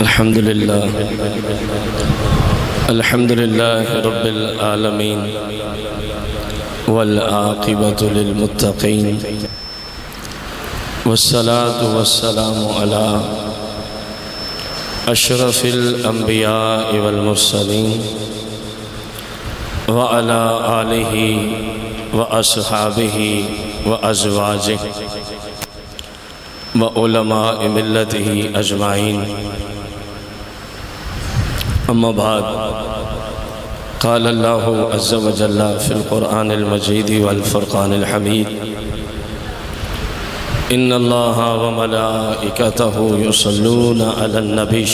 الحمد لله رب العالمين والعاقبة للمتقين والصلاة والسلام على أشرف الأنبياء والمرسلين وعلى آله وأصحابه وأزواجه وعلماء ملته أجمعين. أما بعد، قال الله عز وجل في القرآن المجيد والفرقان الحميد: إن الله وملائكته يصلون على النبي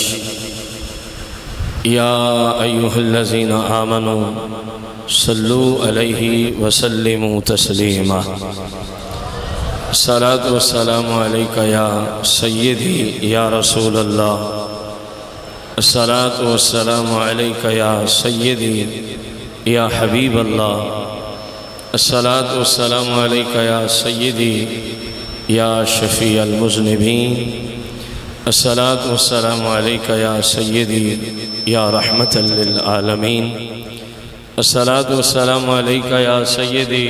يا أيها الذين آمنوا صلوا عليه وسلموا تسليما. الصلاة والسلام عليك يا سيدي يا رسول الله. الصلاة والسلام عليك يا سيدي يا حبيب الله. الصلاة والسلام عليك يا سيدي يا شفيع المذنبين. الصلاة والسلام عليك يا سيدي يا رحمة للعالمين. الصلاة والسلام عليك يا سيدي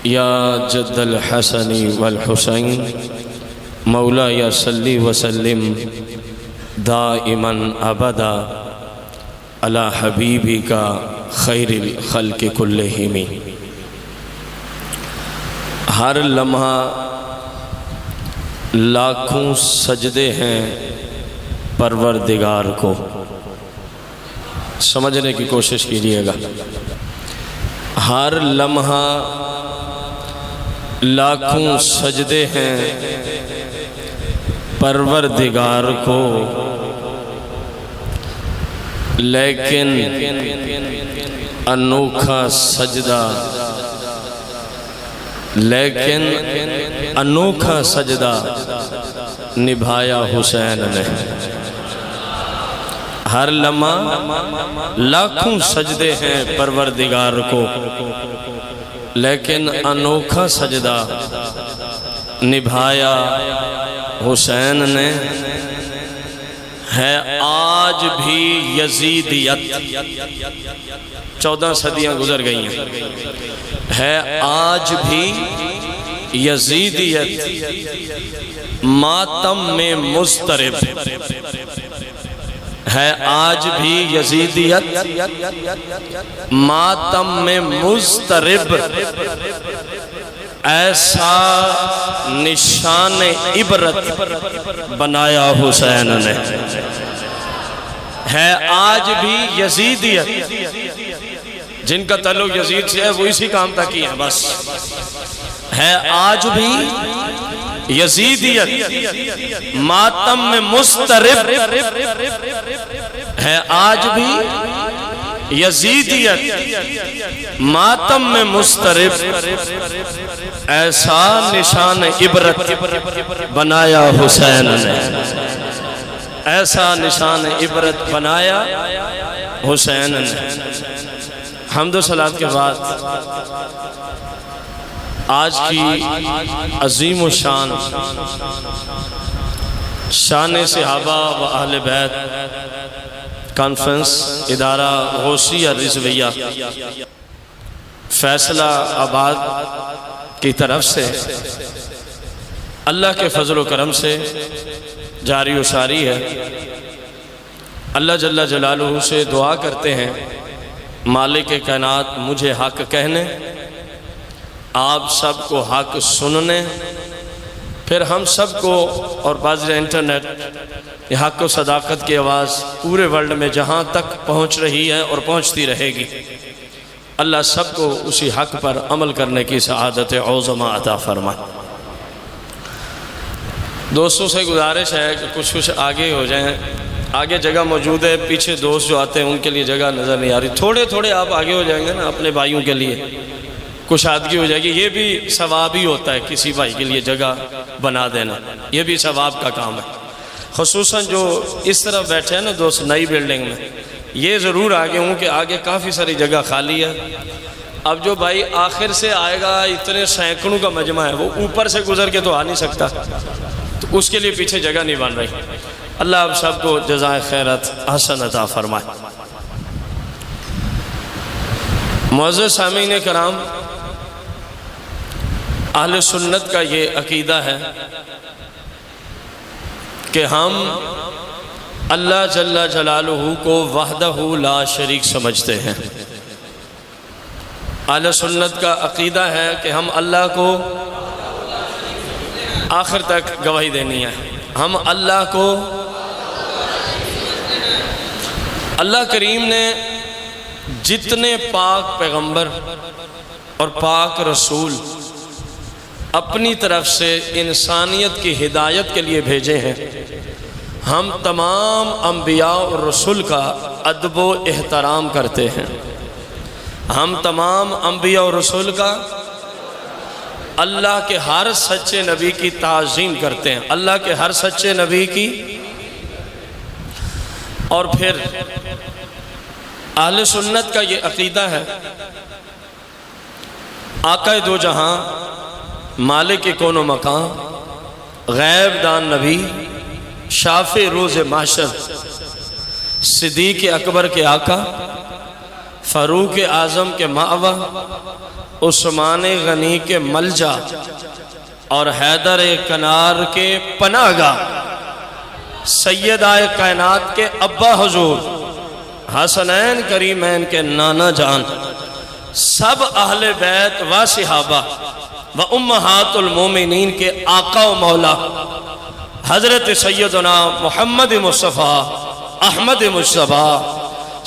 يا جد الحسن والحسين. مولاي صل وسلم دائما ابدا على حبيبك خير الخلق كلهم. ہر لمحہ لاکھوں سجدے ہیں پروردگار کو. سمجھنے کی کوشش کیجیے گا. ہر لمحہ لاکھوں سجدے ہیں پروردگار کو، لیکن انوکھا سجدہ نبھایا حسین نے. ہر لمحہ لاکھوں سجدے ہیں پروردگار کو، لیکن انوکھا سجدہ نبھایا حسین نے. ہے آج بھی یزیدیت، 14 صدیاں گزر گئی ہیں. ہے آج بھی یزیدیت ماتم میں مضطرب. ہے آج بھی یزیدیت ماتم میں مضطرب. ایسا نشان عبرت بنایا حسین نے. ہے آج بھی یزیدیت، جن کا تعلق یزید سے ہے وہ اسی کام تک ہی ہے بس. ہے آج بھی یزیدیت ماتم میں مضطرب. ہے آج بھی یزیدیت ماتم میں مضطرب. ایسا نشان عبرت بنایا حسین نے. ایسا نشان عبرت بنایا حسین نے. حمد و صلوات کے بعد آج کی عظیم و شان صحابہ و اہل بیت کانفرنس ادارہ غوثیہ رضویہ فیصلہ آباد کی طرف سے اللہ کے فضل و کرم سے جاری و ساری ہے. اللہ جل جلالہ سے دعا کرتے ہیں مالک کائنات مجھے حق کہنے، آپ سب کو حق سننے، پھر ہم سب کو اور بازر انٹرنیٹ یہ حق و صداقت کی آواز پورے ورلڈ میں جہاں تک پہنچ رہی ہے اور پہنچتی رہے گی، اللہ سب کو اسی حق پر عمل کرنے کی سعادت عظمہ عطا فرمائے. دوستوں سے گزارش ہے کہ کچھ آگے ہو جائیں. آگے جگہ موجود ہے، پیچھے دوست جو آتے ہیں ان کے لیے جگہ نظر نہیں آ رہی. تھوڑے آپ آگے ہو جائیں گے نا اپنے بھائیوں کے لیے، کشادگی ہو جائے گی. یہ بھی ثواب ہی ہوتا ہے کسی بھائی کے لیے جگہ بنا دینا، یہ بھی ثواب کا کام ہے. خصوصاً جو اس طرف بیٹھے ہیں نا دوست نئی بلڈنگ میں، یہ ضرور آگے ہوں کہ آگے کافی ساری جگہ خالی ہے. اب جو بھائی آخر سے آئے گا، اتنے سینکڑوں کا مجمع ہے، وہ اوپر سے گزر کے تو آ نہیں سکتا، تو اس کے لیے پیچھے جگہ نہیں بن رہی. اللہ آپ سب کو جزائے خیرت حسن عطا فرمائے۔ معزز سامعین کرام، اہل سنت کا یہ عقیدہ ہے کہ ہم اللہ جل جلالہ کو وحدہ لا شریک سمجھتے ہیں۔ اہل سنت کا عقیدہ ہے کہ ہم اللہ کو آخر تک گواہی دینی ہے، ہم اللہ کو، اللہ کریم نے جتنے پاک پیغمبر اور پاک رسول اپنی طرف سے انسانیت کی ہدایت کے لیے بھیجے ہیں، ہم تمام انبیاء اور رسول کا ادب و احترام کرتے ہیں۔ ہم تمام انبیاء اور رسول کا، اللہ کے ہر سچے نبی کی تعظیم کرتے ہیں، اللہ کے ہر سچے نبی کی۔ اور پھر اہل سنت کا یہ عقیدہ ہے آقا دو جہاں، مالک کون و مکان، غیب دان نبی، شافع روز محشر، صدیق اکبر کے آقا، فاروق اعظم کے مأویٰ، عثمان غنی کے ملجا، اور حیدر کنار کے پناہ گاہ، سیدہ کائنات کے ابا حضور، حسنین کریمین کے نانا جان، سب اہل بیت و صحابہ و امہات المومنین کے آقا و مولا حضرت سیدنا محمد مصطفیٰ احمد مصطفیٰ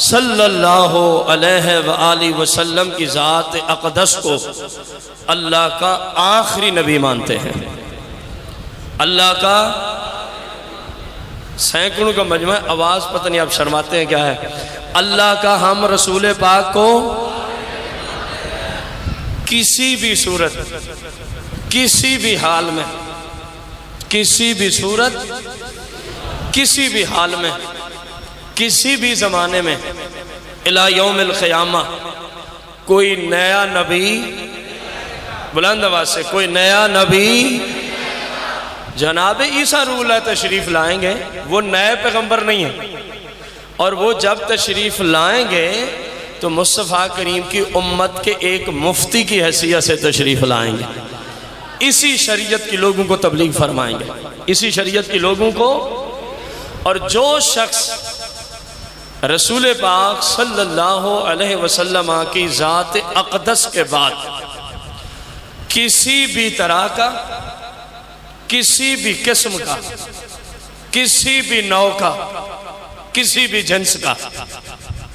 صلی اللہ علیہ وآلہ وسلم کی ذات اقدس کو اللہ کا آخری نبی مانتے ہیں۔ اللہ کا سینکڑوں کا مجمع، آواز پتہ نہیں آپ شرماتے ہیں کیا ہے؟ اللہ کا ہم رسول پاک کو کسی بھی صورت، کسی بھی حال میں، کسی بھی صورت، کسی بھی حال میں، کسی بھی زمانے میں، الی یوم القیامہ کوئی نیا نبی، بلند آواز سے، کوئی نیا نبی جناب عیسیٰ روح اللہ تشریف لائیں گے، وہ نئے پیغمبر نہیں ہیں، اور وہ جب تشریف لائیں گے تو مصطفیٰ کریم کی امت کے ایک مفتی کی حیثیت سے تشریف لائیں گے، اسی شریعت کی لوگوں کو تبلیغ فرمائیں گے، اسی شریعت کی لوگوں کو۔ اور جو شخص رسول پاک صلی اللہ علیہ وسلم کی ذات اقدس کے بعد کسی بھی طرح کا، کسی بھی قسم کا، کسی بھی نوع کا، کسی بھی جنس کا،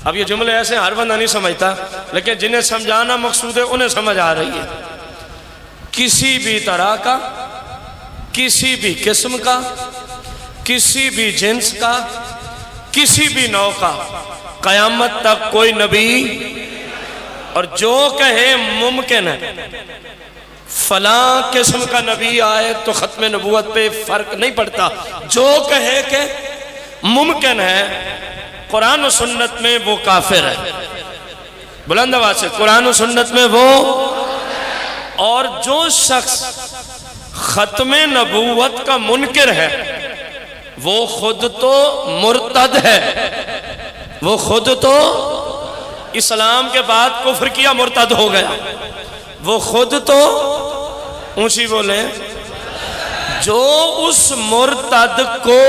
اب یہ جملے ایسے ہر بندہ نہیں سمجھتا، لیکن جنہیں سمجھانا مقصود ہے انہیں سمجھ آ رہی ہے، کسی بھی طرح کا، کسی بھی قسم کا، کسی بھی جنس کا، کسی بھی نوع کا، قیامت تک کوئی نبی، اور جو کہے ممکن ہے فلاں قسم کا نبی آئے تو ختم نبوت پہ فرق نہیں پڑتا، جو کہے کہ ممکن ہے قرآن و سنت میں وہ کافر ہے، بلند آواز سے، قرآن و سنت میں وہ، اور جو شخص ختم نبوت کا منکر ہے وہ خود تو مرتد ہے، وہ خود تو اسلام کے بعد کفر کیا مرتد ہو گیا، وہ خود تو، اونچی بولیں، جو اس مرتد کو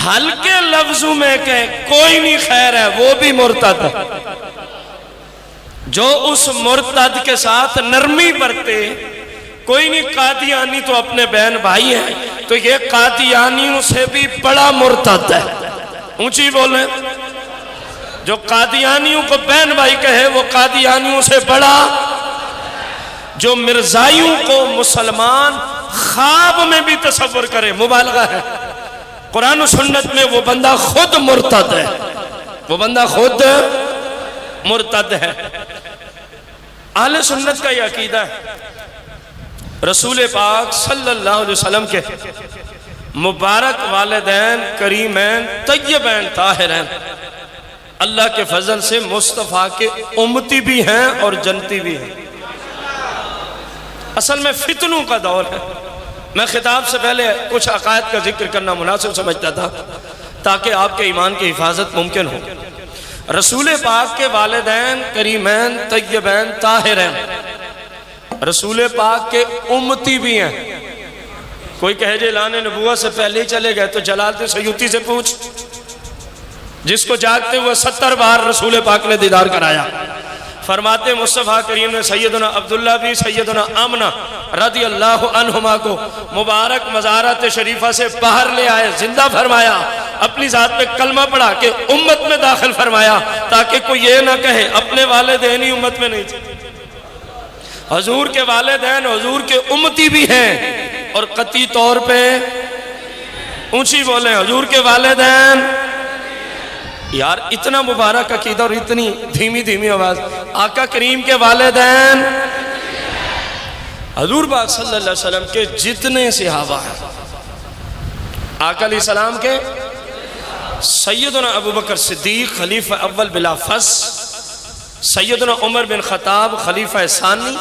ہلکے لفظوں میں کہے کوئی نہیں خیر ہے، وہ بھی مرتد ہے، جو اس مرتد کے ساتھ نرمی برتے کوئی نہیں قادیانی تو اپنے بہن بھائی ہیں، تو یہ قادیانیوں سے بھی بڑا مرتد ہے، اونچی بولیں، جو قادیانیوں کو بہن بھائی کہے وہ قادیانیوں سے بڑا، جو مرزائیوں کو مسلمان خواب میں بھی تصور کرے، مبالغہ ہے، قرآن و سنت میں وہ بندہ خود مرتد ہے، وہ بندہ خود مرتد ہے۔ اہل سنت کا یہ عقیدہ ہے، رسول پاک صلی اللہ علیہ وسلم کے مبارک والدین کریمین طیبین طاہرین اللہ کے فضل سے مصطفیٰ کے امتی بھی ہیں اور جنتی بھی ہیں۔ اصل میں فتنوں کا دور ہے، میں خطاب سے پہلے کچھ عقائد کا ذکر کرنا مناسب سمجھتا تھا تاکہ آپ کے ایمان کی حفاظت ممکن ہو۔ رسول پاک کے والدین کریمین طیبین طاہرین رسول پاک کے امتی بھی ہیں۔ کوئی کہے جے اعلان نبوت سے پہلے ہی چلے گئے تو جلال الدین سیوطی سے پوچھ، جس کو جاگتے ہوئے 70 بار رسول پاک نے دیدار کرایا۔ فرماتے مصطفیٰ کریم نے سیدنا عبداللہ بھی سیدنا آمنہ رضی اللہ عنہما کو مبارک مزارات شریفہ سے باہر لے آئے، زندہ فرمایا، اپنی ذات پہ کلمہ پڑھا کے امت میں داخل فرمایا تاکہ کوئی یہ نہ کہے اپنے والدین ہی امت میں نہیں تھے۔ حضور کے والدین حضور کے امتی بھی ہیں، اور قطعی طور پہ اونچی بولیں حضور کے والدین۔ یار اتنا مبارک عقیدہ اور اتنی دھیمی دھیمی آواز، آقا کریم کے والدین حضور پاک صلی اللہ علیہ وسلم کے جتنے صحابہ ہیں، آقا علیہ السلام کے سیدنا ابو بکر صدیق خلیفہ اول بلا فص، سیدنا عمر بن خطاب خلیفہ ثانی،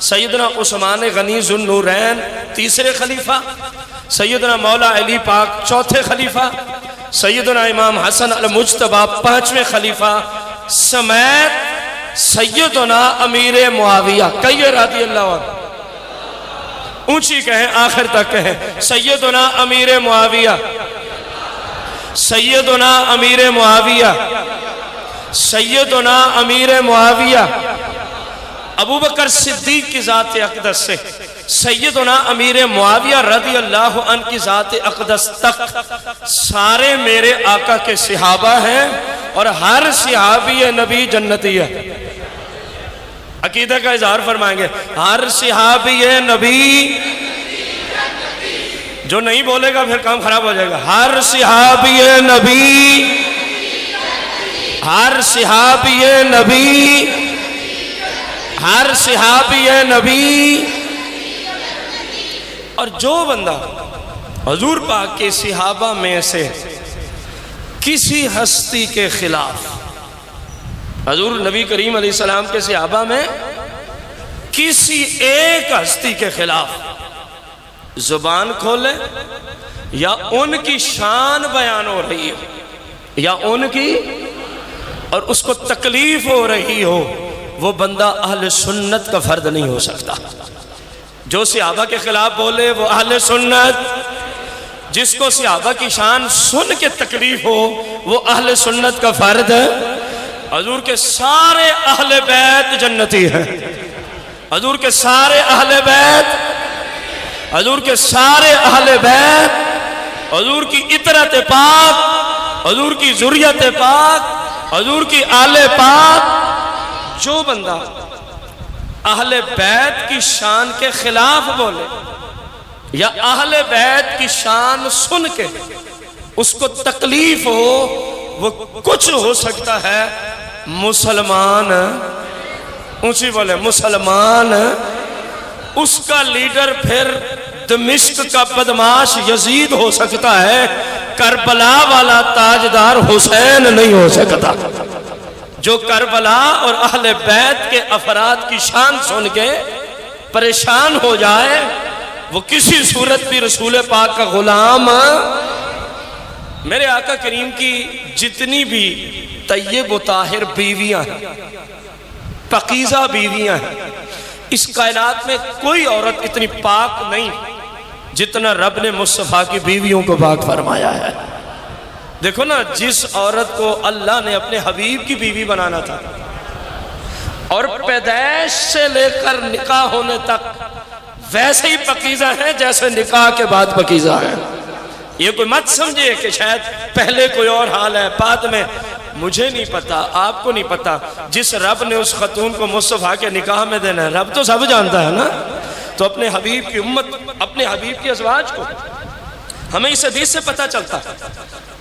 سیدنا عثمان غنی ذو النورین تیسرے خلیفہ، سیدنا مولا علی پاک چوتھے خلیفہ، سیدنا امام حسن المجتبی پانچویں خلیفہ، سمیت سیدنا امیر معاویہ کئی رضی اللہ عنہ، اونچی کہیں آخر تک کہیں سیدنا امیر معاویہ، سیدنا امیر معاویہ، سیدنا امیر معاویہ، ابو بکر صدیق کی ذات اقدس سے سیدنا امیر معاویہ رضی اللہ عنہ کی ذات اقدس تک سارے میرے آقا کے صحابہ ہیں، اور ہر صحابی نبی جنتی ہے۔ عقیدہ کا اظہار فرمائیں گے، ہر صحابی نبی، جو نہیں بولے گا پھر کام خراب ہو جائے گا، ہر صحابی نبی، ہر صحابی نبی، ہر صحابی نبی۔ اور جو بندہ حضور پاک کے صحابہ میں سے کسی ہستی کے خلاف، حضور نبی کریم علیہ السلام کے صحابہ میں کسی ایک ہستی کے خلاف زبان کھولے یا ان کی شان بیان ہو رہی ہو یا ان کی اور اس کو تکلیف ہو رہی ہو، وہ بندہ اہل سنت کا فرد نہیں ہو سکتا۔ جو صحابہ کے خلاف بولے وہ اہل سنت، جس کو صحابہ کی شان سن کے تکلیف ہو وہ اہل سنت کا فرد ہے۔ حضور کے سارے اہل بیت جنتی ہیں، حضور کے سارے اہل بیت، حضور کے سارے اہل بیت، حضور کی عطرت پاک، حضور کی ذریت پاک، حضور کی آل پاک۔ جو بندہ اہل بیت کی شان کے خلاف بولے یا اہل بیت کی شان سن کے اس کو تکلیف ہو، وہ کچھ ہو سکتا ہے مسلمان، اونچی بولے مسلمان، اس کا لیڈر پھر دمشق کا بدماش یزید ہو سکتا ہے، کربلا والا تاجدار حسین نہیں ہو سکتا۔ جو کربلا اور اہل بیت کے افراد کی شان سن کے پریشان ہو جائے، وہ کسی صورت بھی رسول پاک کا غلام۔ میرے آقا کریم کی جتنی بھی طیب و طاہر بیویاں ہیں، پاکیزہ بیویاں ہیں، اس کائنات میں کوئی عورت اتنی پاک نہیں جتنا رب نے مصطفیٰ کی بیویوں کو پاک فرمایا ہے۔ دیکھو نا، جس عورت کو اللہ نے اپنے حبیب کی بیوی بنانا تھا اور پیدائش سے لے کر نکاح ہونے تک ویسے ہی پاکیزہ ہیں جیسے نکاح کے بعد پاکیزہ ہیں۔ یہ کوئی مت سمجھے کہ شاید پہلے کوئی اور حال ہے بعد میں، مجھے نہیں پتا، آپ کو نہیں پتا۔ جس رب نے اس خاتون کو مصطفیٰ کے نکاح میں دینا ہے، رب تو سب جانتا ہے نا۔ تو اپنے حبیب کی امت، اپنے حبیب کی ازواج کو، ہمیں اس حدیث سے پتہ چلتا ہے۔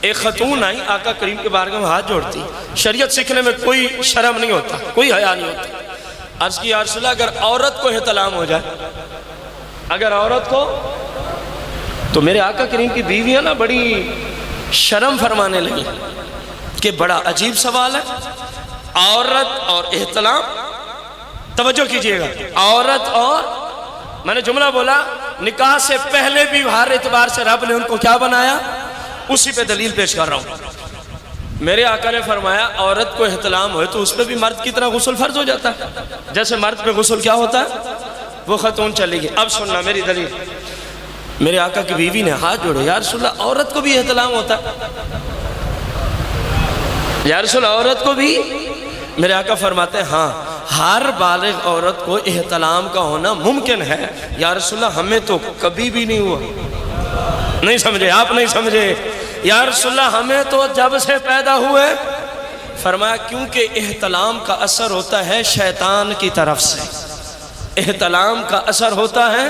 ایک خاتون آئی آقا کریم کے بارگاہ میں ہاتھ جوڑتی، شریعت سیکھنے میں کوئی شرم نہیں ہوتا، کوئی حیا نہیں ہوتا۔ عرض کی یا رسول اللہ، اگر عورت کو احتلام ہو جائے، اگر عورت کو، تو میرے آقا کریم کی بیویاں نا بڑی شرم فرمانے لگی کہ بڑا عجیب سوال ہے، عورت اور احتلام۔ توجہ کیجئے گا، عورت اور، میں نے جملہ بولا نکاح سے پہلے بھی ہر اعتبار سے رب نے ان کو کیا بنایا، اسی پہ دلیل پیش کر رہا ہوں۔ میرے آقا نے فرمایا عورت کو احتلام ہوئے تو اس پہ بھی مرد کی طرح غسل فرض ہو جاتا ہے، جیسے مرد پہ غسل کیا ہوتا ہے، وہ خاتون چلی گئی۔ اب سننا میری دلیل، میرے آقا کی بیوی نے ہاتھ جوڑے، یا رسول اللہ عورت کو بھی احتلام ہوتا ہے، یا رسول اللہ عورت کو بھی؟ میرے آقا فرماتے ہیں ہاں، ہر بالغ عورت کو احتلام کا ہونا ممکن ہے، یا رسول اللہ ہمیں تو کبھی بھی نہیں ہوا۔ نہیں سمجھے آپ، نہیں سمجھے؟ یا رسول اللہ ہمیں تو جب سے پیدا ہوئے۔ فرمایا کیونکہ احتلام کا اثر ہوتا ہے شیطان کی طرف سے، احتلام کا اثر ہوتا ہے،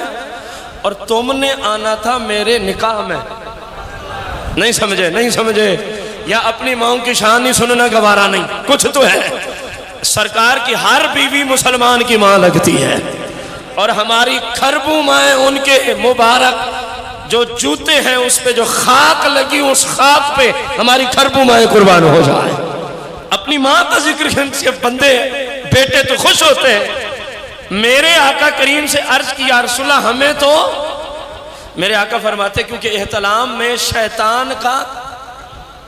اور تم نے آنا تھا میرے نکاح میں۔ نہیں سمجھے؟ نہیں سمجھے؟ یا اپنی ماں کی شان نہیں سننا گوارا نہیں، کچھ تو ہے۔ سرکار کی ہر بیوی مسلمان کی ماں لگتی ہے، اور ہماری کھربوں مائیں ان کے مبارک جو جوتے ہیں اس پہ جو خاک لگی، اس خاک پہ ہماری کھربوں مائیں قربان ہو جائیں۔ اپنی ماں کا ذکر سے بندے بیٹے تو خوش ہوتے ہیں۔ میرے آقا کریم سے عرض کی یا رسول اللہ ہمیں تو، میرے آقا فرماتے کیونکہ احتلام میں شیطان کا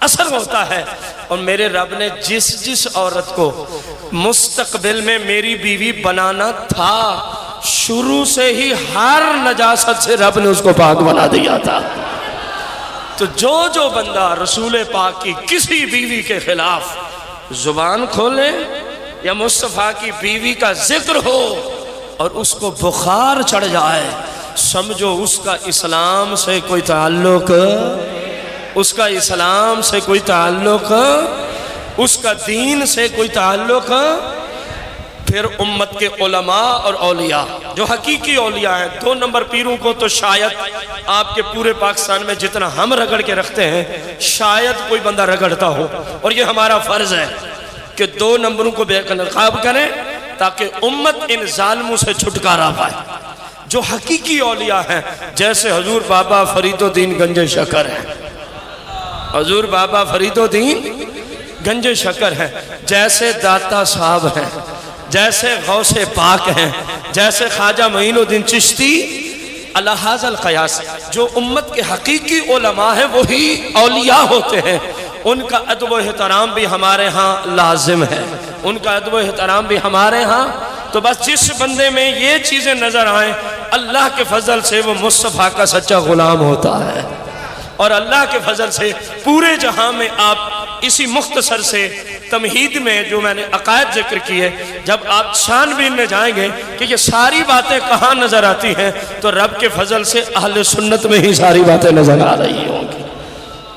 اثر ہوتا ہے، اور میرے رب نے جس عورت کو مستقبل میں میری بیوی بنانا تھا، شروع سے ہی ہر نجاست سے رب نے اس کو پاک بنا دیا تھا۔ تو جو بندہ رسول پاک کی کسی بیوی کے خلاف زبان کھولے یا مصطفیٰ کی بیوی کا ذکر ہو اور اس کو بخار چڑھ جائے، سمجھو اس کا اسلام سے کوئی تعلق، اس کا اسلام سے کوئی تعلق، اس کا دین سے کوئی تعلق۔ پھر امت کے علماء اور اولیاء جو حقیقی اولیاء ہیں، 2 نمبر پیروں کو تو شاید آپ کے پورے پاکستان میں جتنا ہم رگڑ کے رکھتے ہیں شاید کوئی بندہ رگڑتا ہو، اور یہ ہمارا فرض ہے کہ 2 نمبروں کو بے نقاب کریں تاکہ امت ان ظالموں سے چھٹکارا پائے۔ جو حقیقی اولیاء ہیں جیسے حضور بابا فرید الدین گنج شکر ہیں، حضور بابا فرید الدین گنج شکر ہیں، جیسے داتا صاحب ہیں، جیسے غوث پاک ہیں، جیسے خواجہ معین الدین چشتی، علی ھذا القیاس جو امت کے حقیقی علماء ہیں وہی اولیاء ہوتے ہیں۔ ان کا ادب و احترام بھی ہمارے ہاں لازم ہے، ان کا ادب و احترام بھی ہمارے ہاں۔ تو بس جس بندے میں یہ چیزیں نظر آئیں اللہ کے فضل سے وہ مصطفیٰ کا سچا غلام ہوتا ہے، اور اللہ کے فضل سے پورے جہاں میں آپ اسی مختصر سے تمہید میں جو میں نے عقائد ذکر کیے، جب آپ چھان بین میں جائیں گے کہ یہ ساری باتیں کہاں نظر آتی ہیں تو رب کے فضل سے اہل سنت میں ہی ساری باتیں نظر آ رہی ہوں گی۔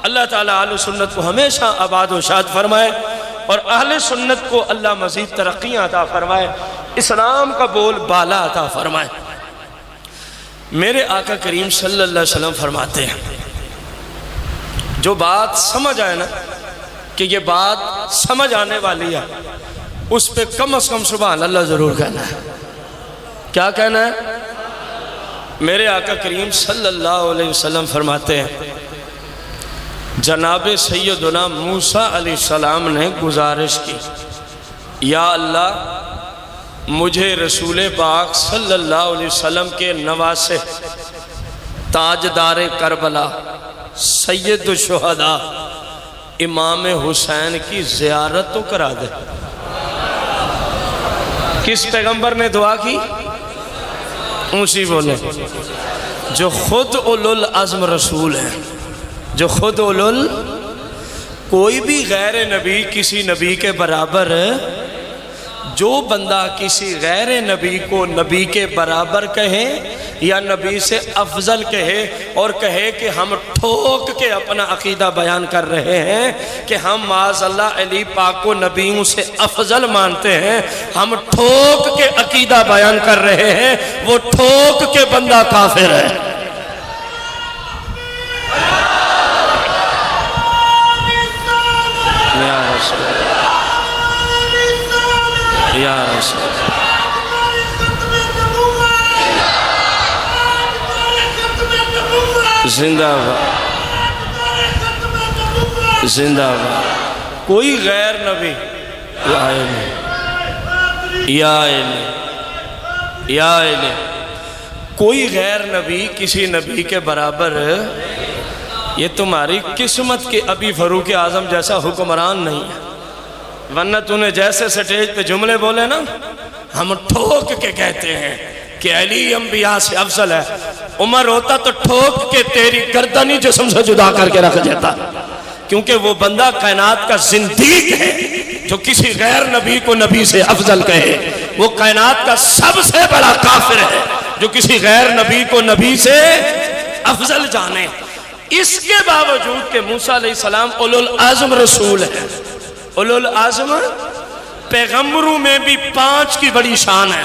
اللہ تعالیٰ اہل سنت کو ہمیشہ آباد و شاد فرمائے، اور اہل سنت کو اللہ مزید ترقیاں عطا فرمائے، اسلام کا بول بالا عطا فرمائے۔ میرے آقا کریم صلی اللہ علیہ وسلم فرماتے ہیں جو بات سمجھ آئے نا کہ یہ بات سمجھ آنے والی ہے، اس پہ کم از کم سبحان اللہ ضرور کہنا ہے۔ کیا کہنا ہے؟ میرے آقا کریم صلی اللہ علیہ وسلم فرماتے ہیں جناب سیدنا موسیٰ علیہ السلام نے گزارش کی، یا اللہ مجھے رسول پاک صلی اللہ علیہ وسلم کے نواسے تاجدار کربلا سید الشہداء امام حسین کی زیارت تو کرا دے۔ کس پیغمبر نے دعا کی؟ اونچی بولے، جو خود اولو العزم رسول ہیں، جو خود کوئی بھی غیر نبی کسی نبی کے برابر، جو بندہ کسی غیر نبی کو نبی کے برابر کہے یا نبی سے افضل کہے اور کہے کہ ہم ٹھوک کے اپنا عقیدہ بیان کر رہے ہیں کہ ہم معاذ اللہ علی پاک کو نبیوں سے افضل مانتے ہیں، ہم ٹھوک کے عقیدہ بیان کر رہے ہیں، وہ ٹھوک کے بندہ کافر ہے۔ یا رسول زندہ باد، زندہ باد۔ کوئی غیر نبی یا کوئی غیر نبی کسی نبی کے برابر، یہ تمہاری قسمت کے ابھی فاروق اعظم جیسا حکمران نہیں ہے، ورنہ تو نے جیسے سٹیج پہ جملے بولے نا، ہم ٹھوک کے کہتے ہیں کہ علی انبیاء سے افضل ہے، عمر ہوتا تو ٹھوک کے تیری گردنی جسم سے جدا کر کے رکھ دیتا، کیونکہ وہ بندہ کائنات کا زندیق ہے جو کسی غیر نبی کو نبی سے افضل کہے، وہ کائنات کا سب سے بڑا کافر ہے جو کسی غیر نبی کو نبی سے افضل جانے۔ اس کے باوجود کہ موسیٰ علیہ السلام اولو العزم رسول ہے، اولو العزم پیغمبروں میں بھی 5 کی بڑی شان ہے،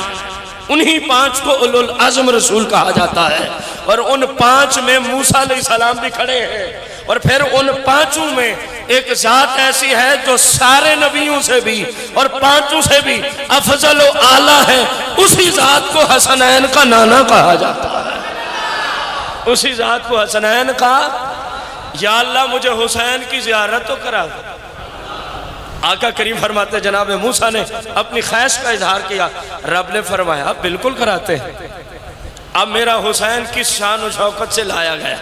انہی 5 کو اولو العزم رسول کہا جاتا ہے، اور ان 5 میں موسیٰ علیہ السلام بھی کھڑے ہیں، اور پھر ان 5 میں ایک ذات ایسی ہے جو سارے نبیوں سے بھی اور 5 سے بھی افضل و اعلیٰ ہے، اسی ذات کو حسنین کا نانا کہا جاتا ہے، اسی ذات کو حسنین کا، یا اللہ مجھے حسین کی زیارت تو کرا دے۔ آقا کریم فرماتے جناب موسیٰ نے اپنی خواہش کا اظہار کیا، رب نے فرمایا بالکل کراتے ہیں۔ اب میرا حسین کس شان و شوکت سے لایا گیا،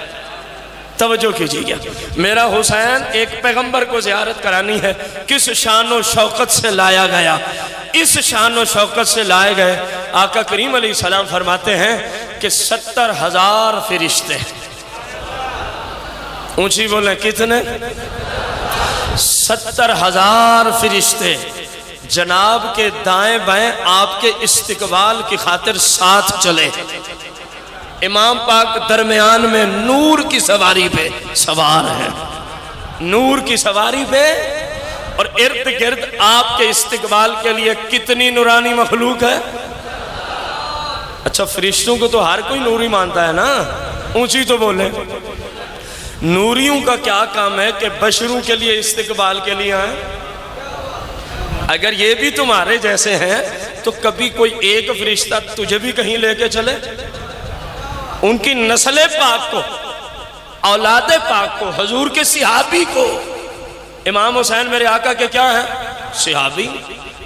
توجہ کیجیے گا، میرا حسین ایک پیغمبر کو زیارت کرانی ہے، کس شان و شوکت سے لایا گیا، اس شان و شوکت سے لائے گئے۔ آقا کریم علیہ السلام فرماتے ہیں کہ 70,000 فرشتے، اونچی بولیں کتنے؟ 70,000 فرشتے جناب کے دائیں بائیں آپ کے استقبال کی خاطر ساتھ چلے، امام پاک درمیان میں نور کی سواری پہ سوار ہے، نور کی سواری پہ، اور ارد گرد آپ کے استقبال کے لیے کتنی نورانی مخلوق ہے؟ اچھا فرشتوں کو تو ہر کوئی نوری مانتا ہے نا، اونچی تو بولیں۔ نوریوں کا کیا کام ہے کہ بشروں کے لیے استقبال کے لیے آئیں؟ اگر یہ بھی تمہارے جیسے ہیں تو کبھی کوئی ایک فرشتہ تجھے بھی کہیں لے کے چلے؟ ان کی نسل پاک کو، اولاد پاک کو، حضور کے صحابی کو، امام حسین میرے آقا کے کیا ہیں؟ صحابی،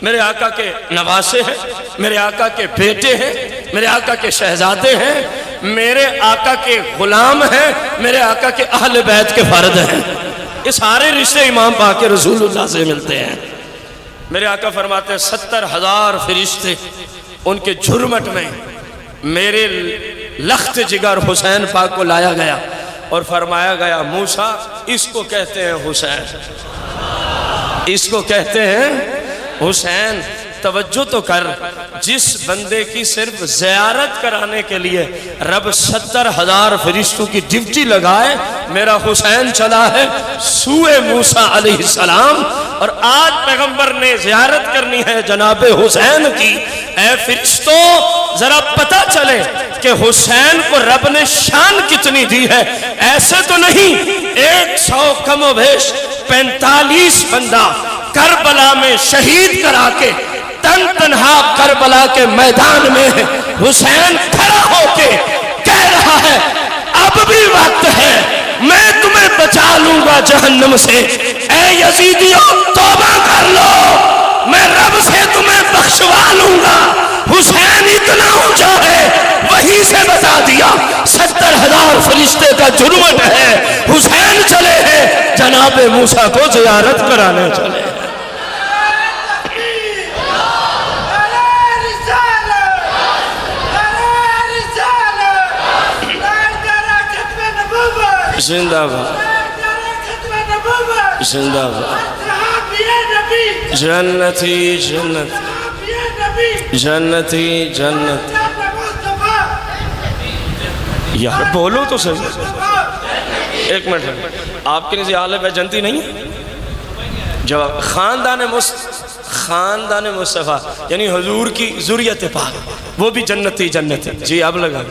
میرے آقا کے نواسے ہیں، میرے آقا کے بیٹے ہیں، میرے آقا کے شہزادے ہیں، میرے آقا کے غلام ہیں، میرے آقا کے اہل بیت کے فرد ہیں، یہ سارے رشتے امام پاک کے رسول اللہ سے ملتے ہیں۔ میرے آقا فرماتے ہیں 70,000 فرشتے، ان کے جھرمٹ میں میرے لخت جگر حسین پاک کو لایا گیا اور فرمایا گیا موسیٰ اس کو کہتے ہیں حسین، اس کو کہتے ہیں حسین۔ توجہ تو کر، جس بندے کی صرف زیارت کرانے کے لیے رب 70,000 فرشتوں کی ڈیوٹی لگائے، میرا حسین چلا ہے سوئے موسیٰ علیہ السلام، اور آج پیغمبر نے زیارت کرنی ہے جناب حسین کی۔ اے فرشتوں ذرا پتہ چلے کہ حسین کو رب نے شان کتنی دی ہے، ایسے تو نہیں 100 کم و بیش 45 بندہ کربلا میں شہید کرا کے تنہا کربلا کے میدان میں حسین کھڑا ہو کے کہہ رہا ہے اب بھی وقت ہے، میں تمہیں بچا لوں گا جہنم سے، اے یزیدیوں توبہ کر لو، میں رب سے تمہیں بخشوا لوں گا۔ حسین اتنا اونچا ہے، وہی سے بتا دیا 70,000 فرشتے کا جرمٹ ہے، حسین چلے ہیں جناب موسیٰ کو زیارت کرانے چلے ہیں۔ زندہ باد، زندہ باد، جنتی جنت، جنتی جنت، یار بولو تو صحیح، ایک منٹ، آپ کے نزدیک آل بیت جنتی نہیں ہے؟ جواب، خاندان مصطفیٰ یعنی حضور کی ذریت پاک وہ بھی جنتی جنتی۔ جی اب لگا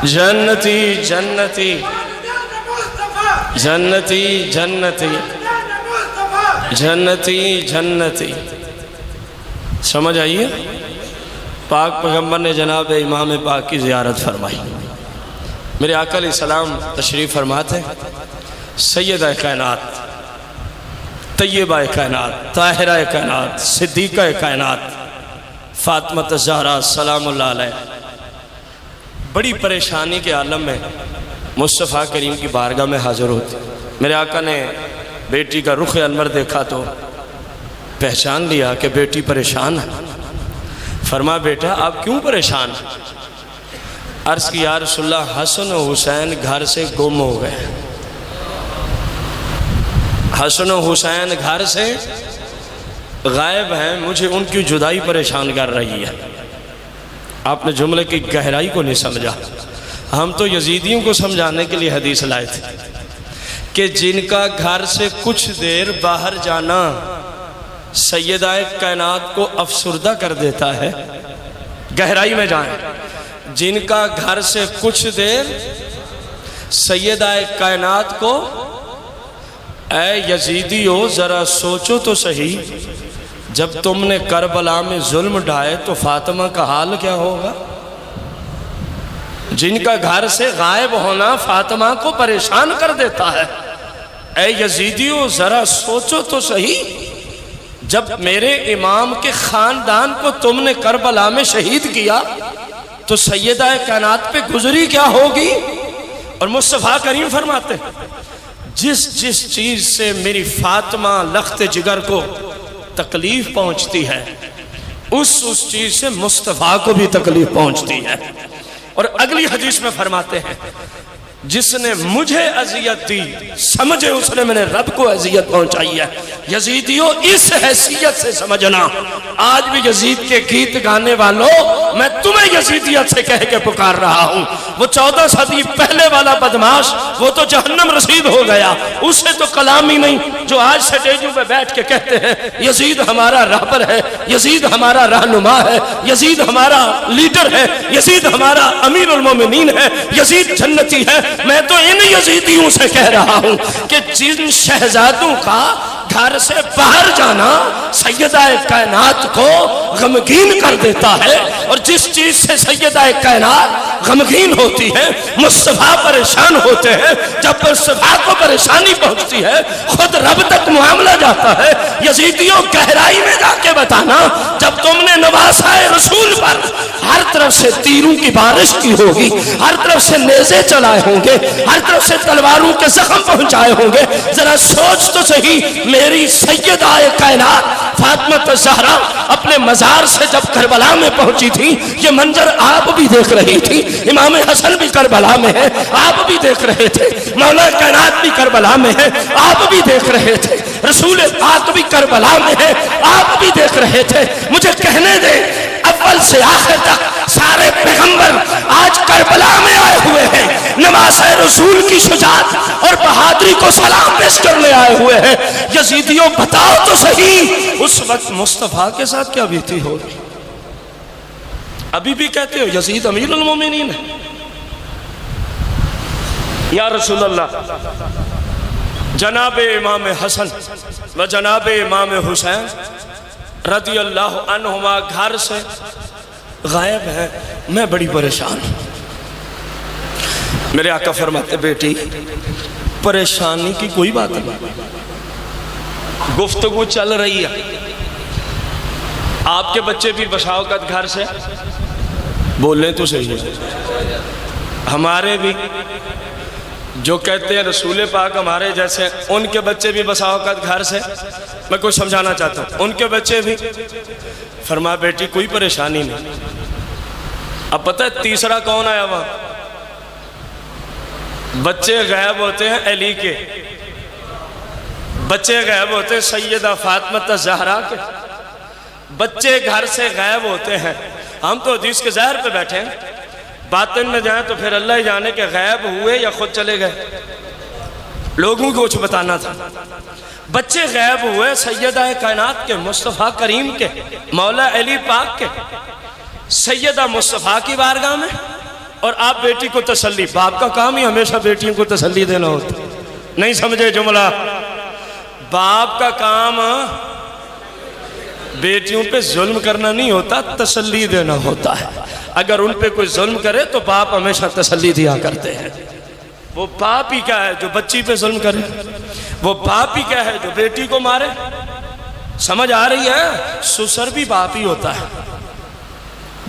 جنتی جنتی جنتی جنتی جنتی جنتی، سمجھ آئیے؟ پاک پیغمبر نے جناب امام پاک کی زیارت فرمائی، میرے آقا علیہ السلام تشریف فرماتے، سیدہ کائنات، طیبہ کائنات، طاہرہ کائنات، صدیقہ کائنات فاطمہ الزہرا سلام اللہ علیہ بڑی پریشانی کے عالم میں مصطفیٰ کریم کی بارگاہ میں حاضر ہوتی. میرے آقا نے بیٹی کا رخ انور دیکھا تو پہچان لیا کہ بیٹی پریشان ہے. فرمایا بیٹا آپ کیوں پریشان ہیں؟ عرض کی یا رسول اللہ حسن و حسین گھر سے گم ہو گئے. حسن و حسین گھر سے غائب ہیں، مجھے ان کی جدائی پریشان کر رہی ہے. آپ نے جملے کی گہرائی کو نہیں سمجھا. ہم تو یزیدیوں کو سمجھانے کے لیے حدیث لائے تھے کہ جن کا گھر سے کچھ دیر باہر جانا سیدہ کائنات کو افسردہ کر دیتا ہے. گہرائی میں جائیں. جن کا گھر سے کچھ دیر سیدہ کائنات کو، اے یزیدیو ذرا سوچو تو صحیح، جب تم نے کربلا میں ظلم ڈھائے تو فاطمہ کا حال کیا ہوگا؟ جن کا گھر سے غائب ہونا فاطمہ کو پریشان کر دیتا ہے. اے یزیدیو ذرا سوچو تو صحیح، جب میرے امام کے خاندان کو تم نے کربلا میں شہید کیا تو سیدہ کائنات پہ گزری کیا ہوگی؟ اور مصطفیٰ کریم فرماتے ہیں جس چیز سے میری فاطمہ لخت جگر کو تکلیف پہنچتی ہے اس چیز سے مصطفیٰ کو بھی تکلیف پہنچتی ہے. اور اگلی حدیث میں فرماتے ہیں جس نے مجھے اذیت دی سمجھے اس نے میرے رب کو اذیت پہنچائی ہے. یزیدیو اس حیثیت سے سمجھنا. آج بھی یزید کے گیت گانے والوں میں تمہیں یزیدیت سے کہہ کے پکار رہا ہوں. وہ 14 صدی پہلے والا بدماش وہ تو جہنم رسید ہو گیا، اسے تو کلام ہی نہیں جو آج سٹیجوں پہ بیٹھ کے کہتے ہیں یزید ہمارا رہبر ہے، یزید ہمارا رہنما ہے، یزید ہمارا لیڈر ہے، یزید ہمارا امیر المومنین ہے، یزید جنتی ہے. میں تو ان یزیدیوں سے کہہ رہا ہوں کہ جن شہزادوں کا گھر سے باہر جانا سیدہ کائنات کو غمگین کر دیتا ہے، اور جس چیز سے سیدہ کائنات غمگین ہوتی ہے مصطفیٰ پریشان ہوتے ہیں. جب مصطفیٰ کو پریشانی پہنچتی ہے خود رب تک معاملہ جاتا ہے. یزیدیوں گہرائی میں جا کے بتانا جب تم نے نواسائے رسول پر ہر طرف سے تیروں کی بارش کی ہوگی، ہر طرف سے نیزے چلائے ہوں گے، ہر طرف سے تلواروں کے زخم پہنچائے ہوں گے، ذرا سوچ تو صحیح میری سیدہ کائنات فاطمہ الزہرا اپنے مزار سے جب کربلا میں پہنچی تھی یہ منظر آپ بھی دیکھ رہی تھی. امام حسن بھی کربلا میں ہے آپ بھی دیکھ رہے تھے، مولا کائنات بھی کربلا میں ہے آپ بھی دیکھ رہے تھے، رسول پاک بھی کربلا میں ہے آپ بھی دیکھ رہے تھے. مجھے کہنے دیں اول سے آخر تک سارے پیغمبر آج کربلا میں آئے ہوئے ہیں، نماز رسول کی شجاعت اور بہادری کو سلام پیش کرنے آئے ہوئے ہیں. یزیدیوں بتاؤ تو صحیح اس وقت مصطفیٰ کے ساتھ کیا بیتی ہوگی؟ ابھی بھی کہتے ہو یزید امیر المومنین ہے. یا رسول اللہ جناب امام حسن و جناب امام حسین رضی اللہ عنہما گھر سے غائب ہیں، میں بڑی پریشان ہوں. میرے آقا فرماتے بیٹی پریشانی کی کوئی بات نہیں، گفتگو چل رہی ہے. آپ کے بچے بھی بسا اوقات گھر سے بولیں تو صحیح ہے، ہمارے بھی جو کہتے ہیں رسول پاک ہمارے جیسے ان کے بچے بھی بسا اوقات گھر سے. میں کچھ سمجھانا چاہتا ہوں ان کے بچے بھی. فرمایا بیٹی کوئی پریشانی نہیں. اب پتہ ہے تیسرا کون آیا وہاں؟ بچے غائب ہوتے ہیں علی کے، بچے غائب ہوتے ہیں سیدہ فاطمہ الزہرا کے، بچے گھر سے غائب ہوتے ہیں. ہم تو حدیث کے ظاہر پہ بیٹھے ہیں، باطن میں جائیں تو پھر اللہ ہی جانے کہ غائب ہوئے یا خود چلے گئے. لوگوں کو کچھ بتانا تھا. بچے غائب ہوئے سیدہ کائنات کے، مصطفیٰ کریم کے، مولا علی پاک کے، سیدہ مصطفیٰ کی بارگاہ میں. اور آپ بیٹی کو تسلی، باپ کا کام ہی ہمیشہ بیٹیوں کو تسلی دینا ہوتا. نہیں سمجھے جملہ؟ باپ کا کام بیٹیوں پہ ظلم کرنا نہیں ہوتا، تسلی دینا ہوتا ہے. اگر ان پہ کوئی ظلم کرے تو باپ ہمیشہ تسلی دیا کرتے ہیں. وہ باپ ہی کیا ہے جو بچی پہ ظلم کرے؟ وہ باپ ہی کیا ہے جو بیٹی کو مارے؟ سمجھ آ رہی ہے؟ سسر بھی باپ ہی ہوتا ہے.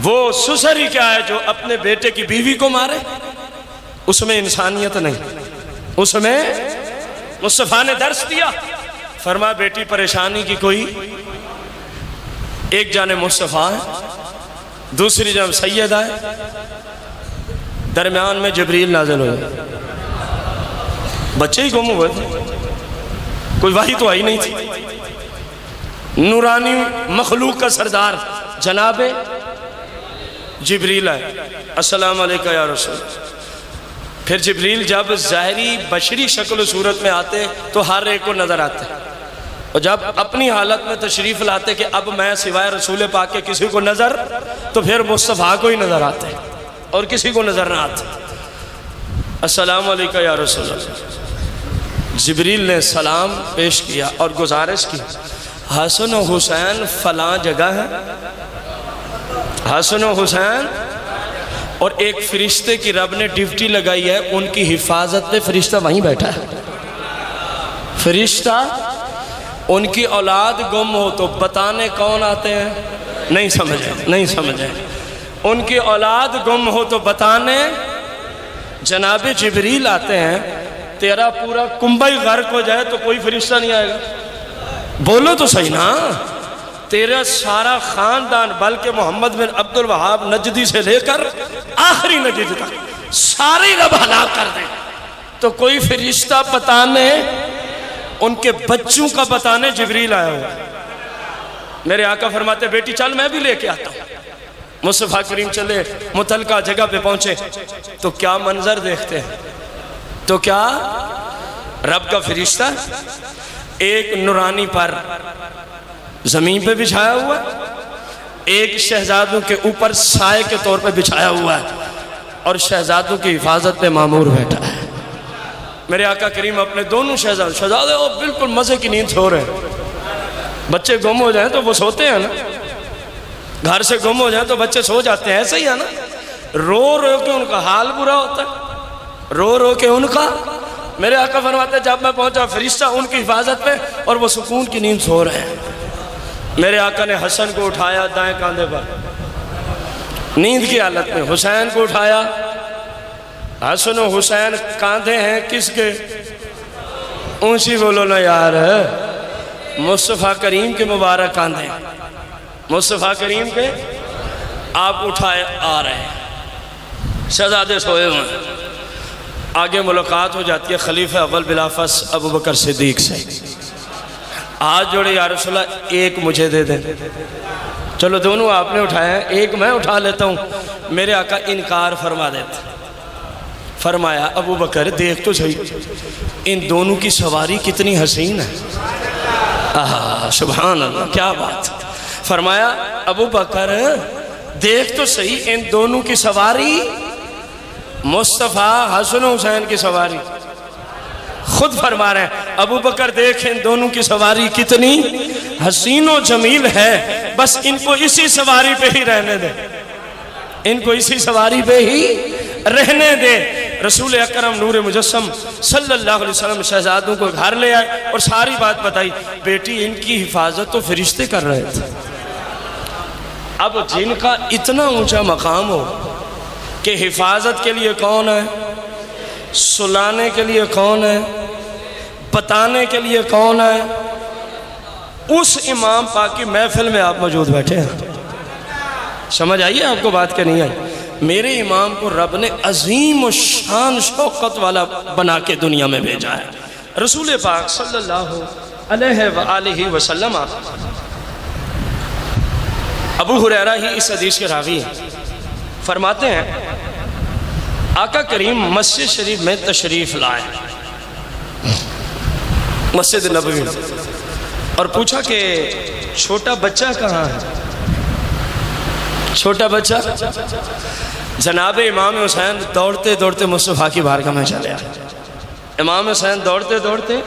وہ سسر ہی کیا ہے جو اپنے بیٹے کی بیوی کو مارے؟ اس میں انسانیت نہیں. اس میں مصطفیٰ نے درس دیا، فرمایا بیٹی پریشانی کی کوئی، ایک جانب مصطفیٰ ہے، دوسری جانب سیدہ ہے، درمیان میں جبریل نازل ہوئے. بچے ہی گم ہوئے تھے، کوئی وحی تو آئی نہیں تھی. نورانی مخلوق کا سردار جناب جبریل ہے، السلام علیکم یا رسول. پھر جبریل جب ظاہری بشری شکل و صورت میں آتے تو ہر ایک کو نظر آتے، اور جب اپنی حالت میں تشریف لاتے کہ اب میں سوائے رسول پاک کے کسی کو نظر، تو پھر مصطفیٰ کو ہی نظر آتے اور کسی کو نظر نہ آتے. السلام علیکم یا رسول اللہ. جبریل نے سلام پیش کیا اور گزارش کی، حسن و حسین فلاں جگہ ہے. حسن و حسین، اور ایک فرشتے کی رب نے ڈیوٹی لگائی ہے، ان کی حفاظت پہ فرشتہ وہیں بیٹھا ہے. فرشتہ ان کی اولاد گم ہو تو بتانے کون آتے ہیں؟ نہیں سمجھے. ان کی اولاد گم ہو تو بتانے جناب جبریل آتے ہیں. تیرا پورا کنبہ ہی غرق ہو جائے تو کوئی فرشتہ نہیں آئے گا؟ بولو تو صحیح نا. تیرا سارا خاندان، بلکہ محمد بن عبد الوہاب نجدی سے لے کر آخری نجد تک سارے رب ہلاک کر دیں تو کوئی فرشتہ بتانے، ان کے بچوں کا بتانے جبریل آیا ہوا. میرے آقا فرماتے بیٹی چل میں بھی لے کے آتا ہوں. مصطفیٰ کریم چلے، متعلقہ جگہ پہ پہنچے تو کیا منظر دیکھتے ہیں؟ تو کیا رب کا فرشتہ ایک نورانی پر زمین پہ بچھایا ہوا ہے، ایک شہزادوں کے اوپر سائے کے طور پہ بچھایا ہوا ہے، اور شہزادوں کی حفاظت پہ مامور بیٹھا ہے. میرے آقا کریم اپنے دونوں شہزادے وہ بالکل مزے کی نیند سو رہے ہیں. بچے گم ہو جائیں تو وہ سوتے ہیں نا، گھر سے گم ہو جائیں تو بچے سو جاتے ہیں، ایسے ہی ہے نا. رو رو کے ان کا حال برا ہوتا ہے، رو رو کے ان کا. میرے آقا فرماتے ہیں جب میں پہنچا فرشتہ ان کی حفاظت پہ اور وہ سکون کی نیند سو رہے ہیں. میرے آقا نے حسن کو اٹھایا دائیں کاندھے پر نیند کی حالت میں، حسین کو اٹھایا. حسن و حسین کاندھے ہیں کس کے؟ اونچی بولو نا یار. مصطفیٰ کریم کے مبارک کاندھے، مصطفیٰ کریم کے. آپ اٹھائے آ رہے ہیں، شہزادے سوئے ہوئے ہیں. آگے ملاقات ہو جاتی ہے خلیفہ اول بلافس ابو بکر صدیق سے. ہاتھ جوڑے یا رسول اللہ ایک مجھے دے دیں. چلو دونوں آپ نے اٹھایا ہے، ایک میں اٹھا لیتا ہوں. میرے آقا انکار فرما دیتے. فرمایا ابو بکر دیکھ تو صحیح ان دونوں کی سواری کتنی حسین ہے. سبحان اللہ، کیا بات. فرمایا ابو بکر دیکھ تو صحیح ان دونوں کی سواری، مصطفیٰ حسن و حسین کی سواری. خود فرما رہے ہیں ابو بکر دیکھ ان دونوں کی سواری کتنی حسین و جمیل ہے، بس ان کو اسی سواری پہ ہی رہنے دے، ان کو اسی سواری پہ ہی رہنے دے. رسول اکرم نور مجسم صلی اللہ علیہ وسلم شہزادوں کو گھر لے آئے اور ساری بات بتائی. بیٹی ان کی حفاظت تو فرشتے کر رہے تھے. اب جن کا اتنا اونچا مقام ہو کہ حفاظت کے لیے کون ہے، سلانے کے لیے کون ہے، بتانے کے لیے کون ہے، اس امام پاک کی محفل میں آپ موجود بیٹھے ہیں. سمجھ آئیے آپ کو بات کہ نہیں آئی؟ میرے امام کو رب نے عظیم و شان شوقت والا بنا کے دنیا میں بھیجا ہے. رسول پاک صلی اللہ علیہ وآلہ وسلم. ابو ہریرہ ہی اس حدیث کے راوی ہیں. فرماتے ہیں آقا کریم مسجد شریف میں تشریف لائے، مسجد نبوی میں، اور پوچھا کہ چھوٹا بچہ کہاں ہے؟ چھوٹا بچہ؟ جناب امام حسین دوڑتے دوڑتے مصطفیٰ کی بارگاہ میں چلے آئے. امام حسین دوڑتے دوڑتے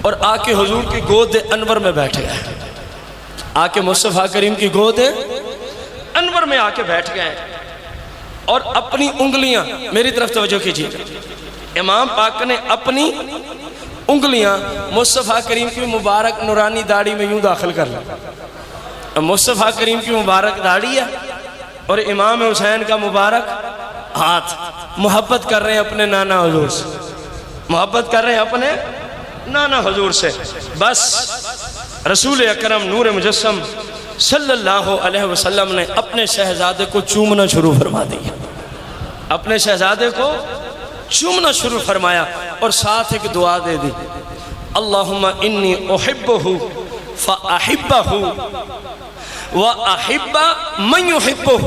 اور آ کے حضور کی گود انور میں بیٹھ گئے. آ کے مصطفیٰ کریم کی گود انور میں آ کے بیٹھ گئے اور اپنی انگلیاں، میری طرف توجہ کیجیے، امام پاک نے اپنی انگلیاں مصطفیٰ کریم کی مبارک نورانی داڑھی میں یوں داخل کر لی. مصطفیٰ کریم کی مبارک داڑھی ہے اور امام حسین کا مبارک ہاتھ، محبت کر رہے ہیں اپنے نانا حضور سے، محبت کر رہے ہیں اپنے نانا حضور سے۔ بس رسول اکرم نور مجسم صلی اللہ علیہ وسلم نے اپنے شہزادے کو چومنا شروع فرما دیا، اپنے شہزادے کو چومنا شروع فرمایا، اور ساتھ ایک دعا دے دی، اللہم انی احبہ فاحبہ وَأَحِبَّ مَنْ يُحِبُّهُ،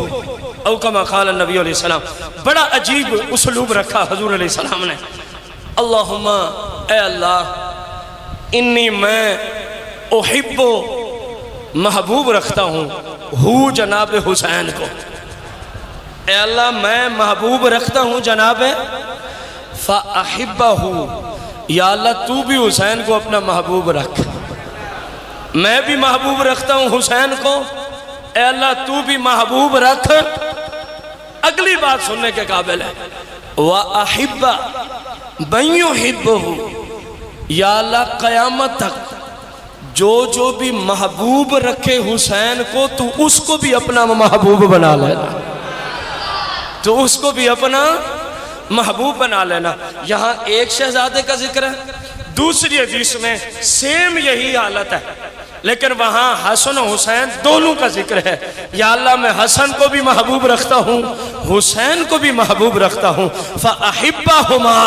او کما قال النبی علیہ السلام۔ بڑا عجیب اسلوب رکھا حضور علیہ السلام نے، اللہم اے اللہ، انی میں احب محبوب رکھتا ہوں جناب حسین کو، اے اللہ میں محبوب رکھتا ہوں جناب فَأَحِبَّهُ، یا اللہ تو بھی حسین کو اپنا محبوب رکھ، میں بھی محبوب رکھتا ہوں حسین کو، اے اللہ تو بھی محبوب رکھ۔ اگلی بات سننے کے قابل ہے، وَأَحِبَّ مَن يُحِبُّهُ، یا اللہ قیامت تک جو بھی محبوب رکھے حسین کو تو اس کو بھی اپنا محبوب بنا لینا، تو اس کو بھی اپنا محبوب بنا لینا۔ یہاں ایک شہزادے کا ذکر ہے، دوسری حدیث میں سیم یہی حالت ہے، لیکن وہاں حسن و حسین دونوں کا ذکر ہے۔ یا اللہ میں حسن کو بھی محبوب رکھتا ہوں، حسین کو بھی محبوب رکھتا ہوں، فَأَحِبَّهُمَا،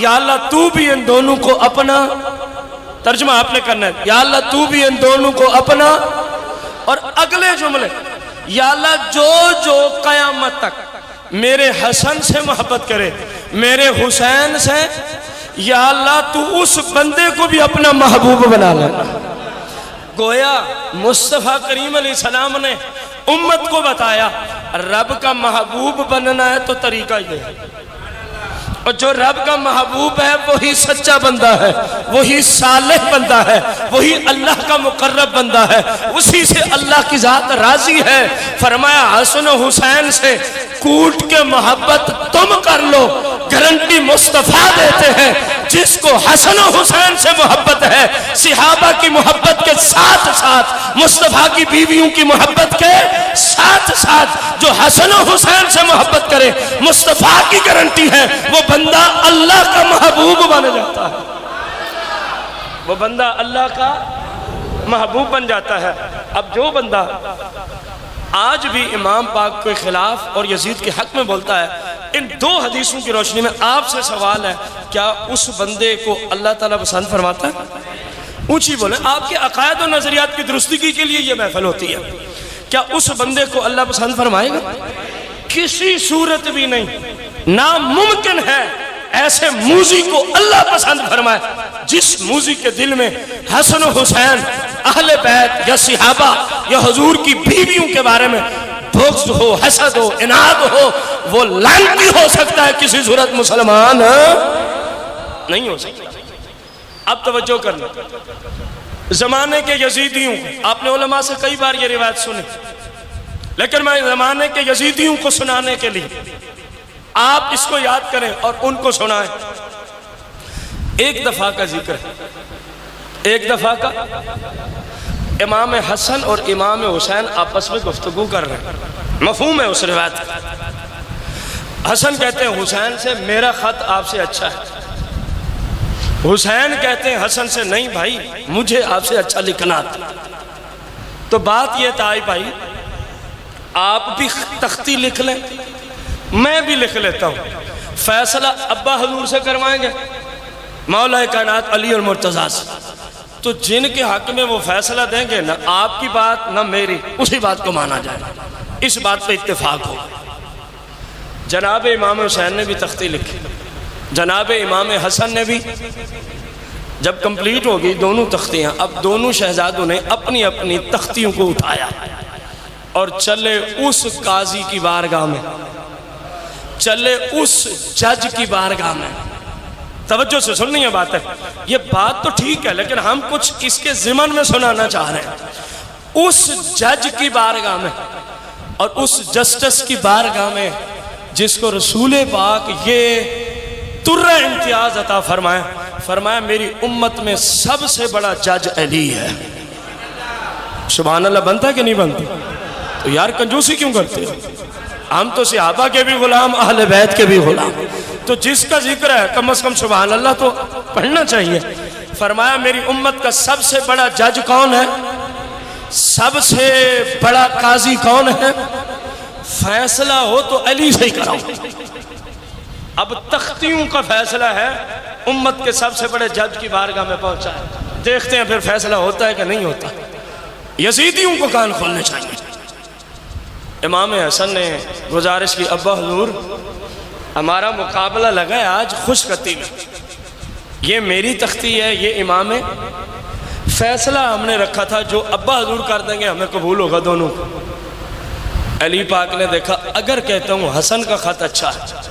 یا اللہ تو بھی ان دونوں کو اپنا، ترجمہ آپ نے کرنا ہے، یا اللہ تو بھی ان دونوں کو اپنا۔ اور اگلے جملے، یا اللہ جو قیامت تک میرے حسن سے محبت کرے، میرے حسین سے، یا اللہ تو اس بندے کو بھی اپنا محبوب بنا لینا۔ گویا مصطفیٰ کریم علیہ السلام نے امت کو بتایا رب کا محبوب بننا ہے تو طریقہ یہ ہے، اور جو رب کا محبوب ہے وہی سچا بندہ ہے، وہی صالح بندہ ہے، وہی اللہ کا مقرب بندہ ہے، اسی سے اللہ کی ذات راضی ہے۔ فرمایا حسن و حسین سے کوٹ کے محبت تم کر لو، گارنٹی مصطفیٰ دیتے ہیں۔ جس کو حسن و حسین سے محبت ہے، صحابہ کی محبت کے ساتھ ساتھ، مصطفیٰ کی بیویوں کی محبت کے ساتھ ساتھ، جو حسن و حسین سے محبت کرے، مصطفیٰ کی گارنٹی ہے وہ بندہ اللہ کا محبوب بن جاتا ہے، وہ بندہ اللہ کا محبوب بن جاتا ہے۔ اب جو بندہ آج بھی امام پاک کے خلاف اور یزید کے حق میں بولتا ہے، ان دو حدیثوں کی روشنی میں آپ سے سوال ہے، کیا اس بندے کو اللہ تعالیٰ پسند فرماتا ہے؟ اونچی بولیں، آپ کے عقائد و نظریات کی درستگی کے لیے یہ محفل ہوتی ہے، کیا اس بندے کو اللہ پسند فرمائے گا؟ کسی صورت بھی نہیں، ناممکن ہے ایسے موذی کو اللہ پسند فرمائے جس موذی کے دل میں حسن و حسین، اہل بیت یا صحابہ یا حضور کی بیویوں کے بارے میں بغض ہو، حسد ہو، عناد ہو، وہ لعنتی ہو سکتا ہے، کسی صورت مسلمان نہیں ہو سکتا۔ اب توجہ کرنا، زمانے کے یزیدیوں، آپ نے علماء سے کئی بار یہ روایت سنی، لیکن میں زمانے کے یزیدیوں کو سنانے کے لیے آپ اس کو یاد کریں اور ان کو سنائیں۔ ایک دفعہ کا ذکر ہے، ایک دفعہ کا، امام حسن اور امام حسین آپس میں گفتگو کر رہے ہیں، مفہوم ہے اس روایت کا۔ حسن کہتے ہیں حسین سے میرا خط آپ سے اچھا ہے، حسین کہتے ہیں حسن سے نہیں بھائی مجھے آپ سے اچھا لکھنا آتا۔ تو بات یہ تھا بھائی آپ بھی تختی لکھ لیں، میں بھی لکھ لیتا ہوں، فیصلہ ابا حضور سے کروائیں گے، مولا کائنات علی اور مرتضیٰ سے، تو جن کے حق میں وہ فیصلہ دیں گے نہ آپ کی بات نہ میری، اسی بات کو مانا جائے، اس بات پہ اتفاق ہو۔ جناب امام حسین نے بھی تختی لکھی، جناب امام حسن نے بھی، جب کمپلیٹ ہوگی دونوں تختیاں، اب دونوں شہزادوں نے اپنی اپنی تختیوں کو اٹھایا اور چلے اس قاضی کی بارگاہ میں، چلے اس جج کی بارگاہ میں۔ توجہ سے سننی ہے بات ہے، یہ بات تو ٹھیک ہے لیکن ہم کچھ اس کے ضمن میں سنانا چاہ رہے ہیں۔ اس جج کی بارگاہ میں اور اس جسٹس کی بارگاہ میں جس کو رسول پاک یہ ترہ امتیاز عطا فرمایا، فرمایا میری امت میں سب سے بڑا جج علی ہے۔ سبحان اللہ، بنتا ہے کہ نہیں بنتا؟ تو یار کنجوسی کیوں کرتے ہو؟ ہم تو صحابہ کے بھی غلام، اہل بیت کے بھی غلام، تو جس کا ذکر ہے کم از کم سبحان اللہ تو پڑھنا چاہیے۔ فرمایا میری امت کا سب سے بڑا جج کون ہے؟ سب سے بڑا قاضی کون ہے؟ فیصلہ ہو تو علی سے ہی کراؤ۔ اب تختیوں کا فیصلہ ہے، امت کے سب سے بڑے جج کی بارگاہ میں پہنچا ہے، دیکھتے ہیں پھر فیصلہ ہوتا ہے کہ نہیں ہوتا۔ یزیدیوں کو کان کھولنے چاہیے۔ امام حسن نے گزارش کی، ابا حضور ہمارا مقابلہ لگا ہے آج خوش خطی میں، یہ میری تختی ہے، یہ امام ہے، فیصلہ ہم نے رکھا تھا جو ابا حضور کر دیں گے ہمیں قبول ہوگا دونوں کو۔ علی پاک نے دیکھا اگر کہتا ہوں حسن کا خط اچھا ہے،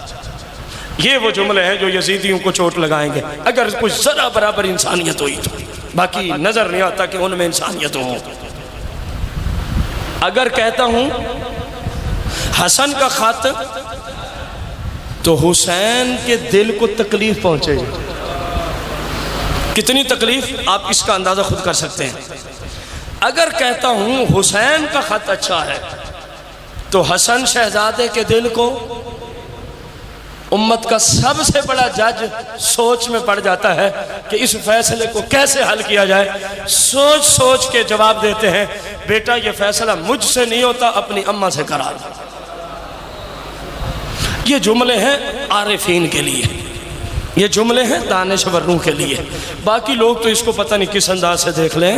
یہ وہ جملے ہیں جو یزیدیوں کو چوٹ لگائیں گے، اگر کچھ ذرا برابر انسانیت ہوئی تو، باقی نظر نہیں آتا کہ ان میں انسانیت ہو۔ اگر کہتا ہوں حسن کا خط تو حسین کے دل کو تکلیف پہنچے گی، کتنی تکلیف آپ اس کا اندازہ خود کر سکتے ہیں۔ اگر کہتا ہوں حسین کا خط اچھا ہے تو حسن شہزادے کے دل کو، امت کا سب سے بڑا جج سوچ میں پڑ جاتا ہے کہ اس فیصلے کو کیسے حل کیا جائے، سوچ سوچ کے جواب دیتے ہیں بیٹا یہ فیصلہ مجھ سے نہیں ہوتا، اپنی اماں سے کرا دو۔ یہ جملے ہیں عارفین کے لیے، یہ جملے ہیں دانشوروں کے لیے، باقی لوگ تو اس کو پتہ نہیں کس انداز سے دیکھ لیں،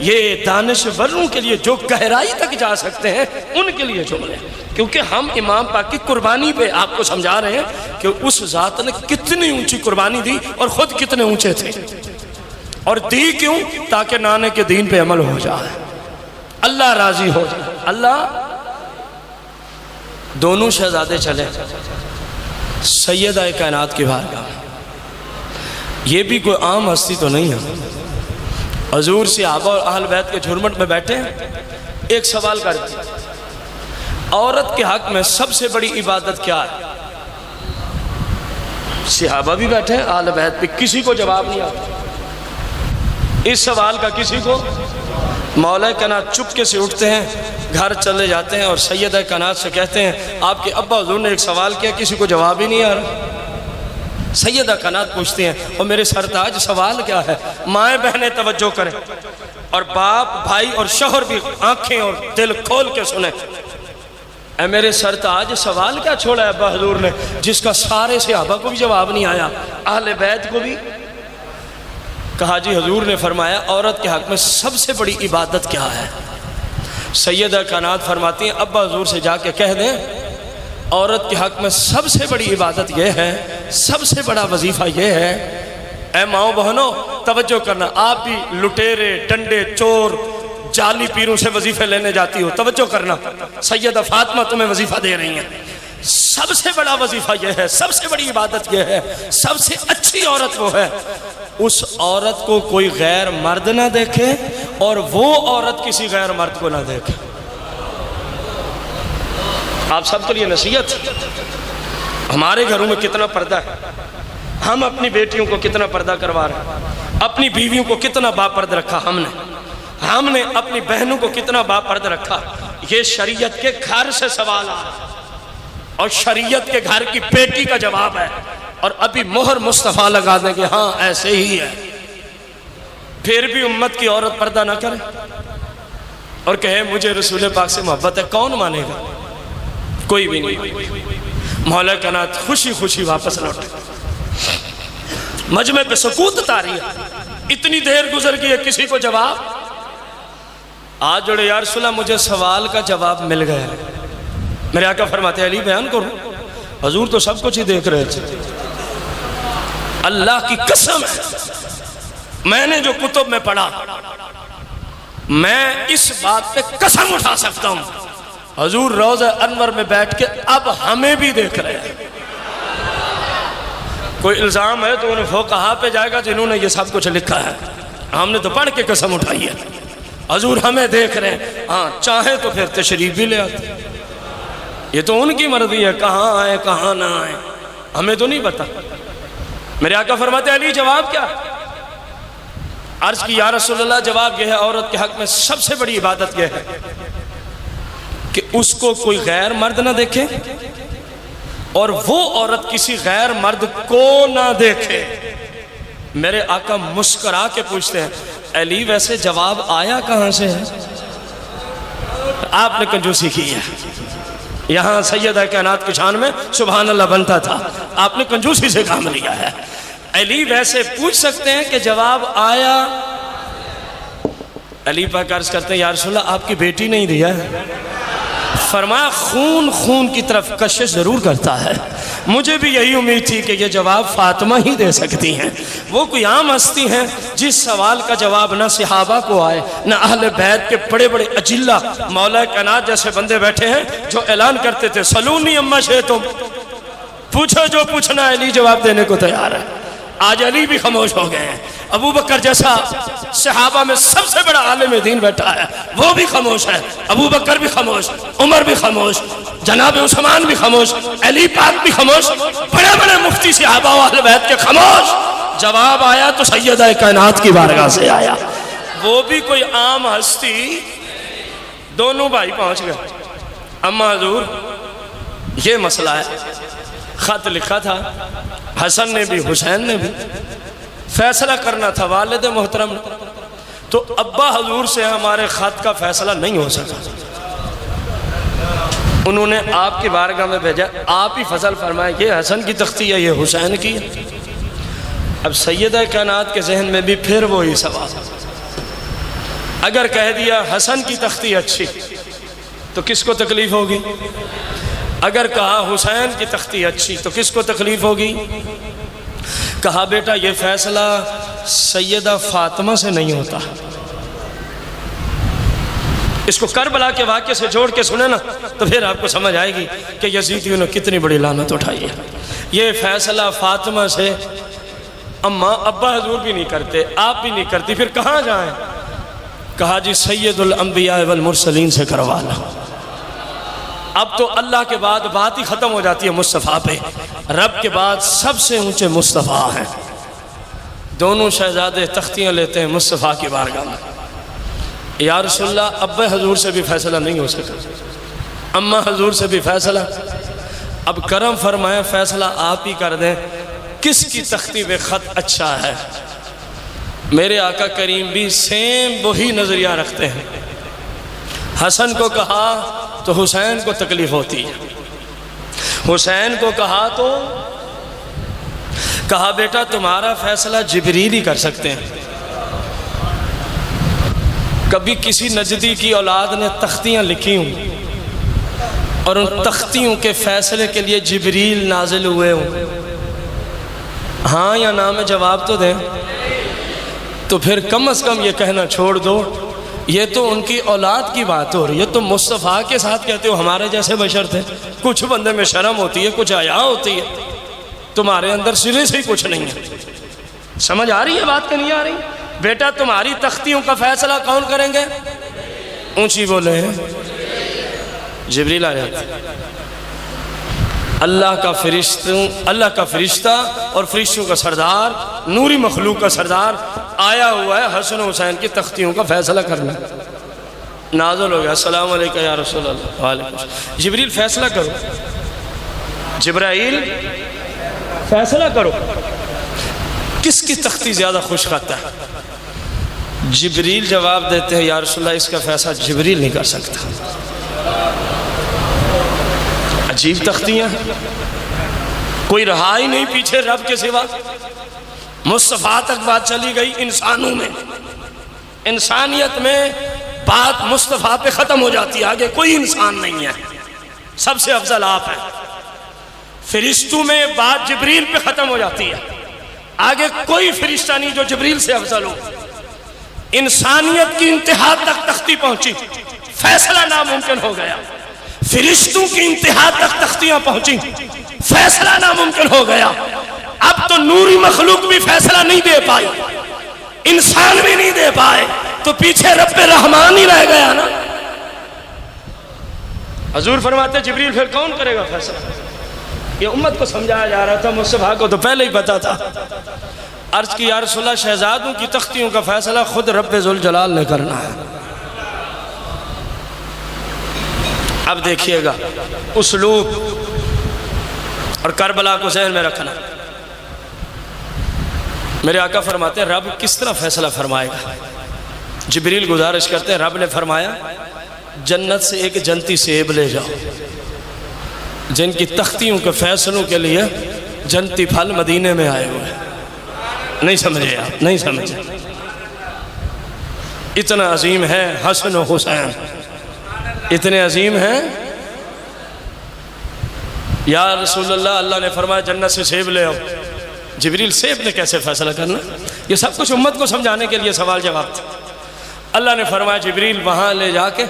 یہ دانشوروں کے لیے جو گہرائی تک جا سکتے ہیں ان کے لیے جملے، کیونکہ ہم امام پاک کی قربانی پہ آپ کو سمجھا رہے ہیں کہ اس ذات نے کتنی اونچی قربانی دی اور خود کتنے اونچے تھے، اور دی کیوں؟ تاکہ نانے کے دین پہ عمل ہو جائے، اللہ راضی ہو جائے۔ اللہ دونوں شہزادے چلے سیدہ کائنات کی بارگاہ میں، یہ بھی کوئی عام ہستی تو نہیں ہے، حضور صحابہ اور اہل بیت کے جھرمٹ میں بیٹھے ہیں، ایک سوال کرتے ہیں عورت کے حق میں سب سے بڑی عبادت کیا ہے؟ صحابہ بھی بیٹھے ہیں، اہل بیت بھی، کسی کو جواب نہیں آتا اس سوال کا، کسی کو۔ مولا کائنات چپکے سے اٹھتے ہیں، گھر چلے جاتے ہیں اور سیدہ کائنات سے کہتے ہیں آپ کے ابا حضور نے ایک سوال کیا، کسی کو جواب ہی نہیں آ رہا۔ سیدہ کائنات پوچھتے ہیں اور میرے سرتاج سوال کیا ہے؟ مائیں بہنیں توجہ کریں اور باپ بھائی اور شوہر بھی آنکھیں اور دل کھول کے سنیں، اے میرے سرتاج سوال کیا چھوڑا ہے ابا حضور نے جس کا سارے صحابہ کو بھی جواب نہیں آیا، اہل بیت کو بھی؟ کہا جی حضور نے فرمایا عورت کے حق میں سب سے بڑی عبادت کیا ہے؟ سیدہ کائنات فرماتی ہیں ابا حضور سے جا کے کہہ دیں عورت کے حق میں سب سے بڑی عبادت یہ ہے، سب سے بڑا وظیفہ یہ ہے، اے ماؤں بہنوں توجہ کرنا، آپ بھی لٹیرے ڈنڈے چور جعلی پیروں سے وظیفے لینے جاتی ہو، توجہ کرنا، سیدہ فاطمہ تمہیں وظیفہ دے رہی ہیں، سب سے بڑا وظیفہ یہ ہے، سب سے بڑی عبادت یہ ہے، سب سے اچھی عورت وہ ہے اس عورت کو کوئی غیر مرد نہ دیکھے اور وہ عورت کسی غیر مرد کو نہ دیکھے۔ آپ سب کے لیے نصیحت، ہمارے گھروں میں کتنا پردہ ہے، ہم اپنی بیٹیوں کو کتنا پردہ کروا رہے ہیں، اپنی بیویوں کو کتنا باپرد رکھا ہم نے اپنی بہنوں کو کتنا باپرد رکھا، یہ شریعت کے گھر سے سوال آ رہا ہے اور شریعت کے گھر کی بیٹی کا جواب ہے، اور ابھی مہر مصطفیٰ لگا دیں کہ ہاں ایسے ہی ہے، پھر بھی امت کی عورت پردہ نہ کرے اور کہے مجھے رسول پاک سے محبت ہے، کون مانے گا؟ کوئی بھی نہیں۔ مولا کائنات خوشی خوشی واپس لوٹے، مجمع پہ سکوت طاری ہے، اتنی دیر گزر گئی ہے کسی کو جواب؟ آج جوڑے یا رسول اللہ مجھے سوال کا جواب مل گیا، میرے آقا فرماتے ہیں علی بیان کرو، حضور تو سب کچھ ہی دیکھ رہے تھے، اللہ کی قسم ہے میں نے جو کتب میں پڑھا میں اس بات پہ قسم اٹھا سکتا ہوں حضور روضہ انور میں بیٹھ کے اب ہمیں بھی دیکھ رہے ہیں۔ کوئی الزام ہے تو انہیں فقہا پہ جائے گا جنہوں نے یہ سب کچھ لکھا ہے، ہم نے تو پڑھ کے قسم اٹھائی ہے حضور ہمیں دیکھ رہے ہیں، ہاں چاہیں تو پھر تشریف بھی لے آتے، یہ تو ان کی مرضی ہے کہاں آئے کہاں نہ آئے، ہمیں تو نہیں پتا۔ میرے آقا فرماتے ہیں علی جواب کیا؟ عرض کی یا رسول اللہ جواب یہ ہے عورت کے حق میں سب سے بڑی عبادت یہ ہے کہ اس کو کوئی غیر مرد نہ دیکھے اور وہ عورت کسی غیر مرد کو نہ دیکھے۔ میرے آقا مسکرا کے پوچھتے ہیں علی ویسے جواب آیا کہاں سے ہے؟ آپ نے کنجوسی کی ہے۔ یہاں سیدہ کائنات کی شان میں سبحان اللہ بنتا تھا، آپ نے کنجوسی سے کام لیا ہے۔ علی ویسے پوچھ سکتے ہیں کہ جواب آیا؟ علی پاک عرض کرتے ہیں یا رسول اللہ آپ کی بیٹی نہیں دیا ہے؟ فرمایا خون خون کی طرف کشش ضرور کرتا ہے، مجھے بھی یہی امید تھی کہ یہ جواب فاطمہ ہی دے سکتی ہیں۔ وہ کوئی عام ہستی ہیں جس سوال کا جواب نہ صحابہ کو آئے نہ اہل بیت کے بڑے بڑے اجلہ مولا کائنات جیسے بندے بیٹھے ہیں جو اعلان کرتے تھے سلونی اما شئتم، پوچھو جو پوچھنا، علی جواب دینے کو تیار ہے۔ آج علی بھی خاموش ہو گئے ہیں، ابو بکر جیسا صحابہ میں سب سے بڑا عالم دین بیٹھا ہے وہ بھی خاموش ہے، ابو بکر بھی خاموش، عمر بھی خاموش، جناب عثمان بھی خاموش، علی پاک بھی خاموش، بڑے بڑے مفتی صحابہ و اہل بیت کے خاموش۔ جواب آیا تو سیدہ کائنات کی بارگاہ سے آیا، وہ بھی کوئی عام ہستی۔ دونوں بھائی پہنچ گئے، اما حضور یہ مسئلہ ہے، خط لکھا تھا، حسن نے بھی حسین نے بھی، فیصلہ کرنا تھا والد محترم، تو ابا حضور سے ہمارے خط کا فیصلہ نہیں ہو سکا، انہوں نے آپ کی بارگاہ میں بھیجا، آپ ہی فیصلہ فرمائیں یہ حسن کی تختی ہے یہ حسین کی ہے۔ اب سیدہ کائنات کے ذہن میں بھی پھر وہی سوال، اگر کہہ دیا حسن کی تختی اچھی تو کس کو تکلیف ہوگی؟ اگر کہا حسین کی تختی اچھی تو کس کو تکلیف ہوگی؟ کہا بیٹا یہ فیصلہ سیدہ فاطمہ سے نہیں ہوتا، اس کو کربلا کے واقعے سے جوڑ کے سنیں نا تو پھر آپ کو سمجھ آئے گی کہ یزیدیوں نے کتنی بڑی لعنت اٹھائی ہے۔ یہ فیصلہ فاطمہ سے اماں ابا حضور بھی نہیں کرتے، آپ بھی نہیں کرتی، پھر کہاں جائیں؟ کہا جی سید الانبیاء والمرسلین سے کروا لو۔ اب تو اللہ کے بعد بات ہی ختم ہو جاتی ہے مصطفیٰ پہ، رب کے بعد سب سے اونچے مصطفیٰ ہیں۔ دونوں شہزادے تختیاں لیتے ہیں مصطفیٰ کی بارگاہ میں، یا رسول اللہ ابا حضور سے بھی فیصلہ نہیں ہو سکا، اماں حضور سے بھی فیصلہ، اب کرم فرمائے فیصلہ آپ ہی کر دیں، کس کی تختی پہ خط اچھا ہے؟ میرے آقا کریم بھی سیم وہی نظریہ رکھتے ہیں، حسن کو کہا تو حسین کو تکلیف ہوتی ہے، حسین کو کہا تو کہا بیٹا تمہارا فیصلہ جبریل ہی کر سکتے ہیں۔ کبھی کسی نجدی کی اولاد نے تختیاں لکھی ہوں اور ان تختیوں کے فیصلے کے لیے جبریل نازل ہوئے ہوں، ہاں یا نا میں جواب تو دیں، تو پھر کم از کم یہ کہنا چھوڑ دو یہ تو ان کی اولاد کی بات ہو رہی ہے، تم مصطفیٰ کے ساتھ کہتے ہو ہمارے جیسے بشر تھے، کچھ بندے میں شرم ہوتی ہے، کچھ حیا ہوتی ہے، تمہارے اندر سرے سے ہی کچھ نہیں ہے۔ سمجھ آ رہی ہے بات کہ نہیں آ رہی؟ بیٹا تمہاری تختیوں کا فیصلہ کون کریں گے؟ اونچی بولے ہیں جبریل آ جاتے، اللہ کا فرشتہ اور فرشتوں کا سردار، نوری مخلوق کا سردار آیا ہوا ہے حسن و حسین کی تختیوں کا فیصلہ کرنا۔ نازل ہو گیا السلام علیکم یا رسول اللہ، وعلیکم السلام۔ جبریل فیصلہ کرو، جبرائیل فیصلہ کرو، کس کی تختی زیادہ خوش خط ہے؟ جبریل جواب دیتے ہیں یا رسول اللہ اس کا فیصلہ جبریل نہیں کر سکتا۔ عجیب تختیاں، کوئی رہا ہی نہیں پیچھے رب کے سوا، مصطفیٰ تک بات چلی گئی انسانوں میں، انسانیت میں بات مصطفیٰ پہ ختم ہو جاتی ہے، آگے کوئی انسان نہیں ہے، سب سے افضل آپ ہیں۔ فرشتوں میں بات جبریل پہ ختم ہو جاتی ہے، آگے کوئی فرشتہ نہیں جو جبریل سے افضل ہو۔ انسانیت کی انتہا تک تختی پہنچی، فیصلہ ناممکن ہو گیا۔ فرشتوں کی انتہا تک تختیاں پہنچی، فیصلہ ناممکن ہو گیا۔ اب تو نوری مخلوق بھی فیصلہ نہیں دے پائی، انسان بھی نہیں دے پائے، تو پیچھے رب رحمان ہی رہ گیا نا۔ حضور فرماتے جبریل پھر کون کرے گا فیصلہ؟ یہ امت کو سمجھایا جا رہا تھا، مصطفیٰ کو تو پہلے ہی پتا تھا۔ عرض کی یا رسول اللہ شہزادوں کی تختیوں کا فیصلہ خود رب ذوالجلال نے کرنا ہے۔ اب دیکھیے گا اسلوب اور کربلا کو ذہن میں رکھنا۔ میرے آقا فرماتے ہیں رب کس طرح فیصلہ فرمائے گا؟ جبریل گزارش کرتے ہیں، رب نے فرمایا جنت سے ایک جنتی سیب لے جاؤ، جن کی تختیوں کے فیصلوں کے لیے جنتی پھل مدینے میں آئے ہوئے۔ نہیں سمجھے آپ؟ نہیں سمجھے؟ اتنا عظیم ہے حسن و حسین، اتنے عظیم ہیں۔ یا رسول اللہ، اللہ نے فرمایا جنت سے سیب لے آؤ۔ جبریل سیب نے کیسے فیصلہ کرنا؟ یہ سب کچھ امت کو سمجھانے کے لیے سوال جواب تھا۔ اللہ نے فرمایا جبریل وہاں لے جا کے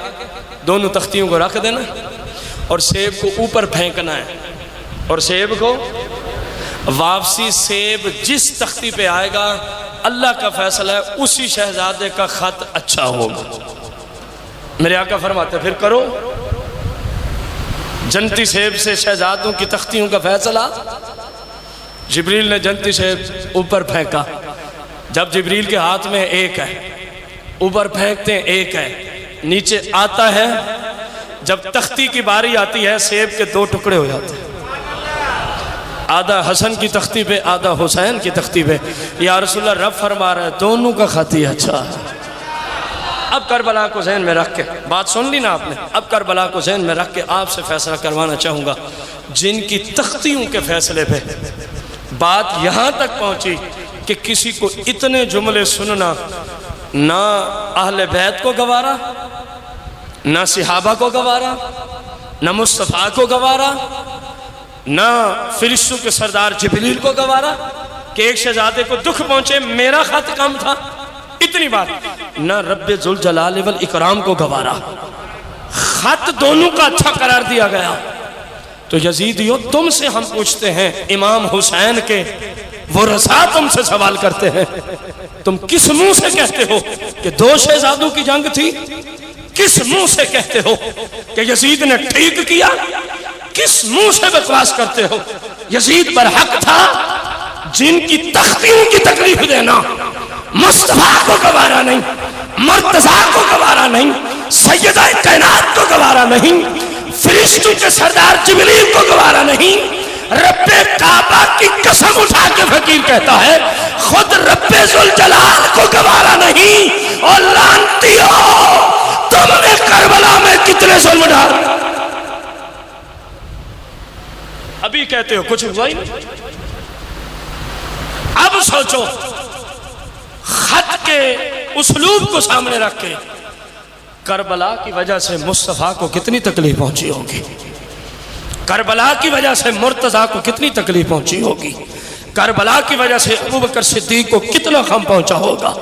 دونوں تختیوں کو رکھ دینا اور سیب کو اوپر پھینکنا ہے، اور سیب کو واپسی سیب جس تختی پہ آئے گا اللہ کا فیصلہ ہے اسی شہزادے کا خط اچھا ہوگا۔ میرے آقا فرماتے پھر کرو۔ جنتی سیب سے شہزادوں کی تختیوں کا فیصلہ۔ جبریل نے جنتی سیب اوپر پھینکا، جب جبریل کے ہاتھ میں ایک ہے، اوپر پھینکتے ہیں ایک ہے، نیچے آتا ہے، جب تختی کی باری آتی ہے سیب کے دو ٹکڑے ہو جاتے ہیں، آدھا حسن کی تختی پہ آدھا حسین کی تختی پہ۔ یا رسول اللہ رب فرما رہا ہے دونوں کا خط ہی اچھا ہے۔ اب کربلا کو ذہن میں رکھ کے بات سن لی نا آپ نے، اب کربلا کو ذہن میں رکھ کے آپ سے فیصلہ کروانا چاہوں گا۔ جن کی تختیوں کے فیصلے پہ بات یہاں تک پہنچی کہ کسی کو اتنے جملے سننا نہ اہل بیت کو گوارا، نہ صحابہ کو گوارا، نہ مصطفیٰ کو گوارا، نہ فرشتوں کے سردار جبریل کو گوارا کہ ایک شہزادے کو دکھ پہنچے میرا خط کم تھا، اتنی بات نہ رب ذوالجلال والاکرام کو گوارا، خط دونوں کا اچھا قرار دیا گیا۔ تو یزیدیو تم سے ہم پوچھتے ہیں، امام حسین کے وہ رضا تم سے سوال کرتے ہیں، تم کس منہ سے کہتے ہو کہ دو شہزادوں کی جنگ تھی؟ کس منہ سے کہتے ہو کہ یزید نے ٹھیک کیا؟ کس منہ سے بکواس کرتے ہو؟ یزید برحق تھا، جن کی تختیوں کی تکلیف دینا مصطفیٰ کو گوارا نہیں، مرتضیٰ کو گوارا نہیں، سیدہ کائنات کو گوارا نہیں، فرشتوں کے سردار جبریل کو گوارا نہیں۔ رب کعبہ کی قسم اٹھا کے فقیر کہتا ہے خود رب ذوالجلال کو گوارا نہیں۔ اور لعنتیو تم نے کربلا میں کتنے ظلم ڈال، ابھی کہتے ہو کچھ ہوا ہی نہیں۔ اب سوچو خط کے اسلوب کو سامنے رکھ کے کربلا کی وجہ سے مصطفیٰ کو کتنی تکلیف پہنچی ہوگی، کربلا کی وجہ سے مرتضیٰ کو کتنی تکلیف پہنچی ہوگی، کربلا کی وجہ سے ابوبکر صدیق کو کتنا غم پہنچا ہوگا،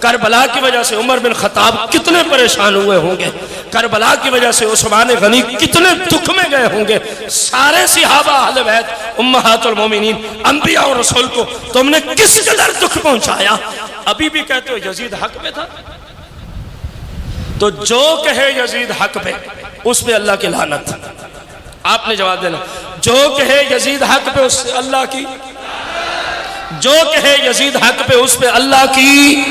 کربلا کی وجہ سے عمر بن خطاب کتنے پریشان ہوئے ہوں گے، کربلا کی وجہ سے عثمان غنی کتنے دکھ میں گئے ہوں گے۔ سارے صحابہ اہل بیت امہات المومنین انبیاء اور رسول کو تم نے کس قدر دکھ پہنچایا۔ ابھی بھی کہتے ہو یزید حق پہ تھا، تو جو کہے یزید حق پہ اس پہ اللہ کی لعنت۔ آپ نے جواب دینا، جو کہے یزید حق پہ اس سے اللہ کی، جو کہے یزید حق پہ اس پہ اللہ کی،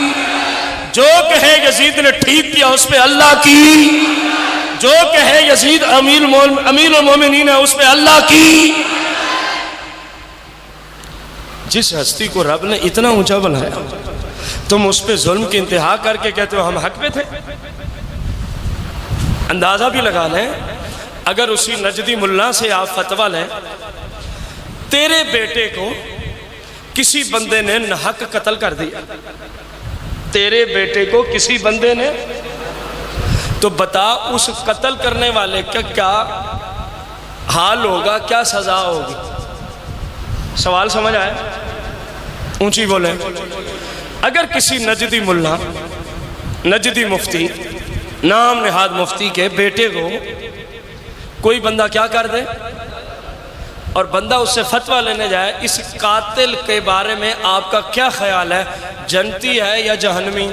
جو کہے یزید نے ٹھیک کیا اس پہ اللہ کی، جو کہے یزید امیر المومنین ہے اس پہ اللہ کی۔ جس ہستی کو رب نے اتنا اونچا بنایا تم اس پہ ظلم کی انتہا کر کے کہتے ہو ہم حق پہ تھے۔ اندازہ بھی لگا لیں اگر اسی نجدی ملا سے آپ فتویٰ لیں، تیرے بیٹے کو کسی بندے نے ناحق قتل کر دیا، تیرے بیٹے کو کسی بندے نے، تو بتا اس قتل کرنے والے کا کیا حال ہوگا، کیا سزا ہوگی؟ سوال سمجھ آئے؟ اونچی بولیں۔ اگر کسی نجدی ملا، نجدی مفتی، نام نہاد مفتی کے بیٹے کو کوئی بندہ کیا کر دے اور بندہ اس سے فتویٰ لینے جائے، اس قاتل کے بارے میں آپ کا کیا خیال ہے، جنتی ہے یا جہنمی؟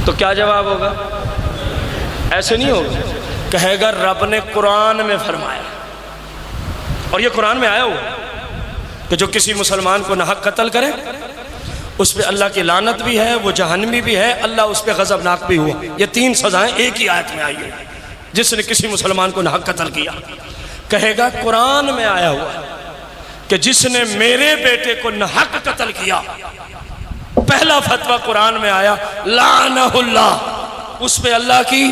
تو کیا جواب ہوگا؟ ایسے نہیں ہوگا، کہے گا رب نے قرآن میں فرمایا، اور یہ قرآن میں آیا ہوا کہ جو کسی مسلمان کو ناحق قتل کرے اس پہ اللہ کی لعنت بھی ہے، وہ جہنمی بھی ہے، اللہ اس پہ غضبناک بھی ہوا۔ یہ تین سزائیں ایک ہی آیت میں آئی ہیں۔ جس نے کسی مسلمان کو ناحق قتل کیا، کہے گا قرآن میں آیا ہوا ہے کہ جس نے میرے بیٹے کو ناحق قتل کیا، پہلا فتویٰ قرآن میں آیا لعنہ اللہ، اس پہ اللہ کی،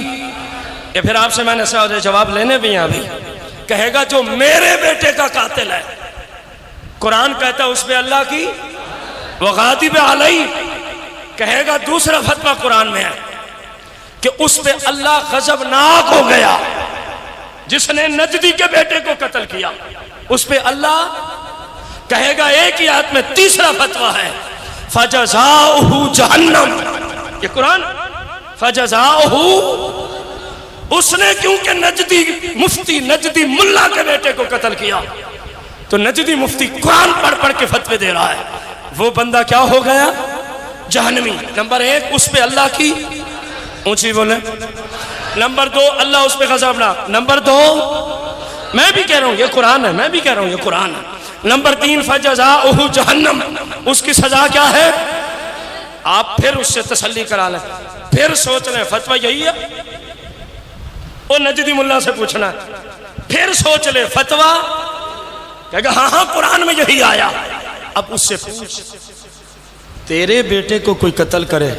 یا پھر آپ سے میں نے جواب لینے بھی ہیں ابھی، کہے گا جو میرے بیٹے کا قاتل ہے، قرآن کہتا ہے اس پہ اللہ کی، وغاضب علیہ، کہے گا دوسرا فتویٰ قرآن میں ہے کہ اس پہ اللہ غضبناک ہو گیا، جس نے نجدی کے بیٹے کو قتل کیا اس پہ اللہ، کہے گا ایک ہی آیت میں تیسرا فتویٰ ہے فَجَزَاؤُهُ جَہَنَّمْ، یہ قرآن، فَجَزَاؤُهُ، اس نے کیونکہ نجدی مفتی نجدی ملا کے بیٹے کو قتل کیا تو نجدی مفتی قرآن پڑھ پڑھ کے فتوے دے رہا ہے، وہ بندہ کیا ہو گیا؟ جہنمی۔ نمبر ایک اس پہ اللہ کی، اونچی بولیں، نمبر دو اللہ اس پہ غضبناک، نمبر دو میں بھی کہہ رہا ہوں یہ قرآن ہے، میں بھی کہہ رہا ہوں یہ قرآن ہے، نمبر تین فَجَزَاؤُهُ جہنم، اس کی سزا کیا ہے؟ آپ پھر اس سے تسلی کرا لیں، پھر سوچ لیں فتویٰ یہی ہے، وہ نجدی ملا سے پوچھنا ہے، پھر سوچ لیں فتویٰ، کہے گا ہاں ہاں قرآن میں یہی آیا، اب اس سے پوچھ تیرے بیٹے کو کوئی قتل کرے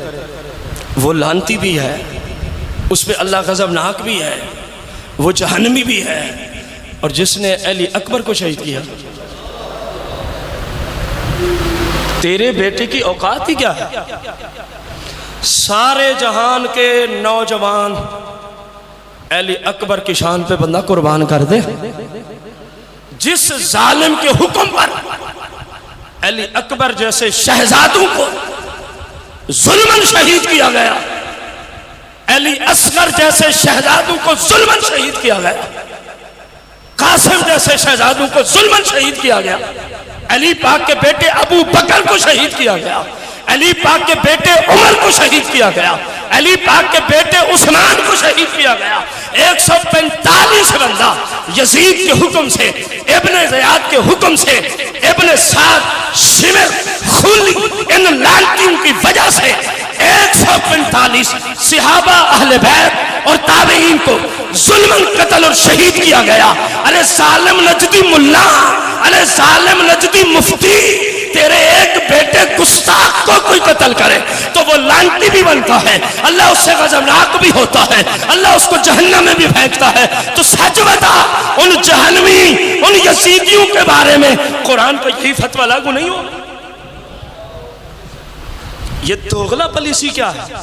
وہ لعنتی بھی ہے، اس پہ اللہ غضبناک بھی ہے، وہ جہنمی بھی ہے، اور جس نے علی اکبر کو شہید کیا، تیرے بیٹے کی اوقات ہی کیا ہے؟ سارے جہان کے نوجوان علی اکبر کی شان پہ بندہ قربان کر دے، جس ظالم کے حکم پر علی اکبر جیسے شہزادوں کو ظلماً شہید کیا گیا، علی اصغر جیسے شہزادوں کو ظلماً شہید کیا گیا، قاسم جیسے شہزادوں کو ظلماً شہید کیا گیا، علی پاک کے بیٹے ابو بکر کو شہید کیا گیا، علی پاک کے بیٹے عمر کو شہید کیا گیا، علی پاک کے بیٹے عثمان کو شہید کیا گیا، 145 بندہ یزید کے حکم سے، ابن زیاد کے حکم سے، ابن سعد، شمر، خلی، ان لعنتیوں کی وجہ سے 145 صحابہ اہل بیت اور تابعین کو ظلماً قتل اور شہید کیا گیا۔ ارے ظالم نجدی ملا، ارے ظالم نجدی مفتی، تیرے ایک بیٹے گستاخ کو کوئی قتل کرے تو وہ لعنتی بھی بنتا ہے، اللہ اس سے غضبناک بھی ہوتا ہے، اللہ اس کو جہنم میں بھی پھینکتا ہے۔ تو سچ بتا ان جہنمی ان یزیدیوں کے بارے میں قرآن کا یہی فتویٰ لاگو نہیں ہو؟ یہ دوغلا پلیسی کیا ہے؟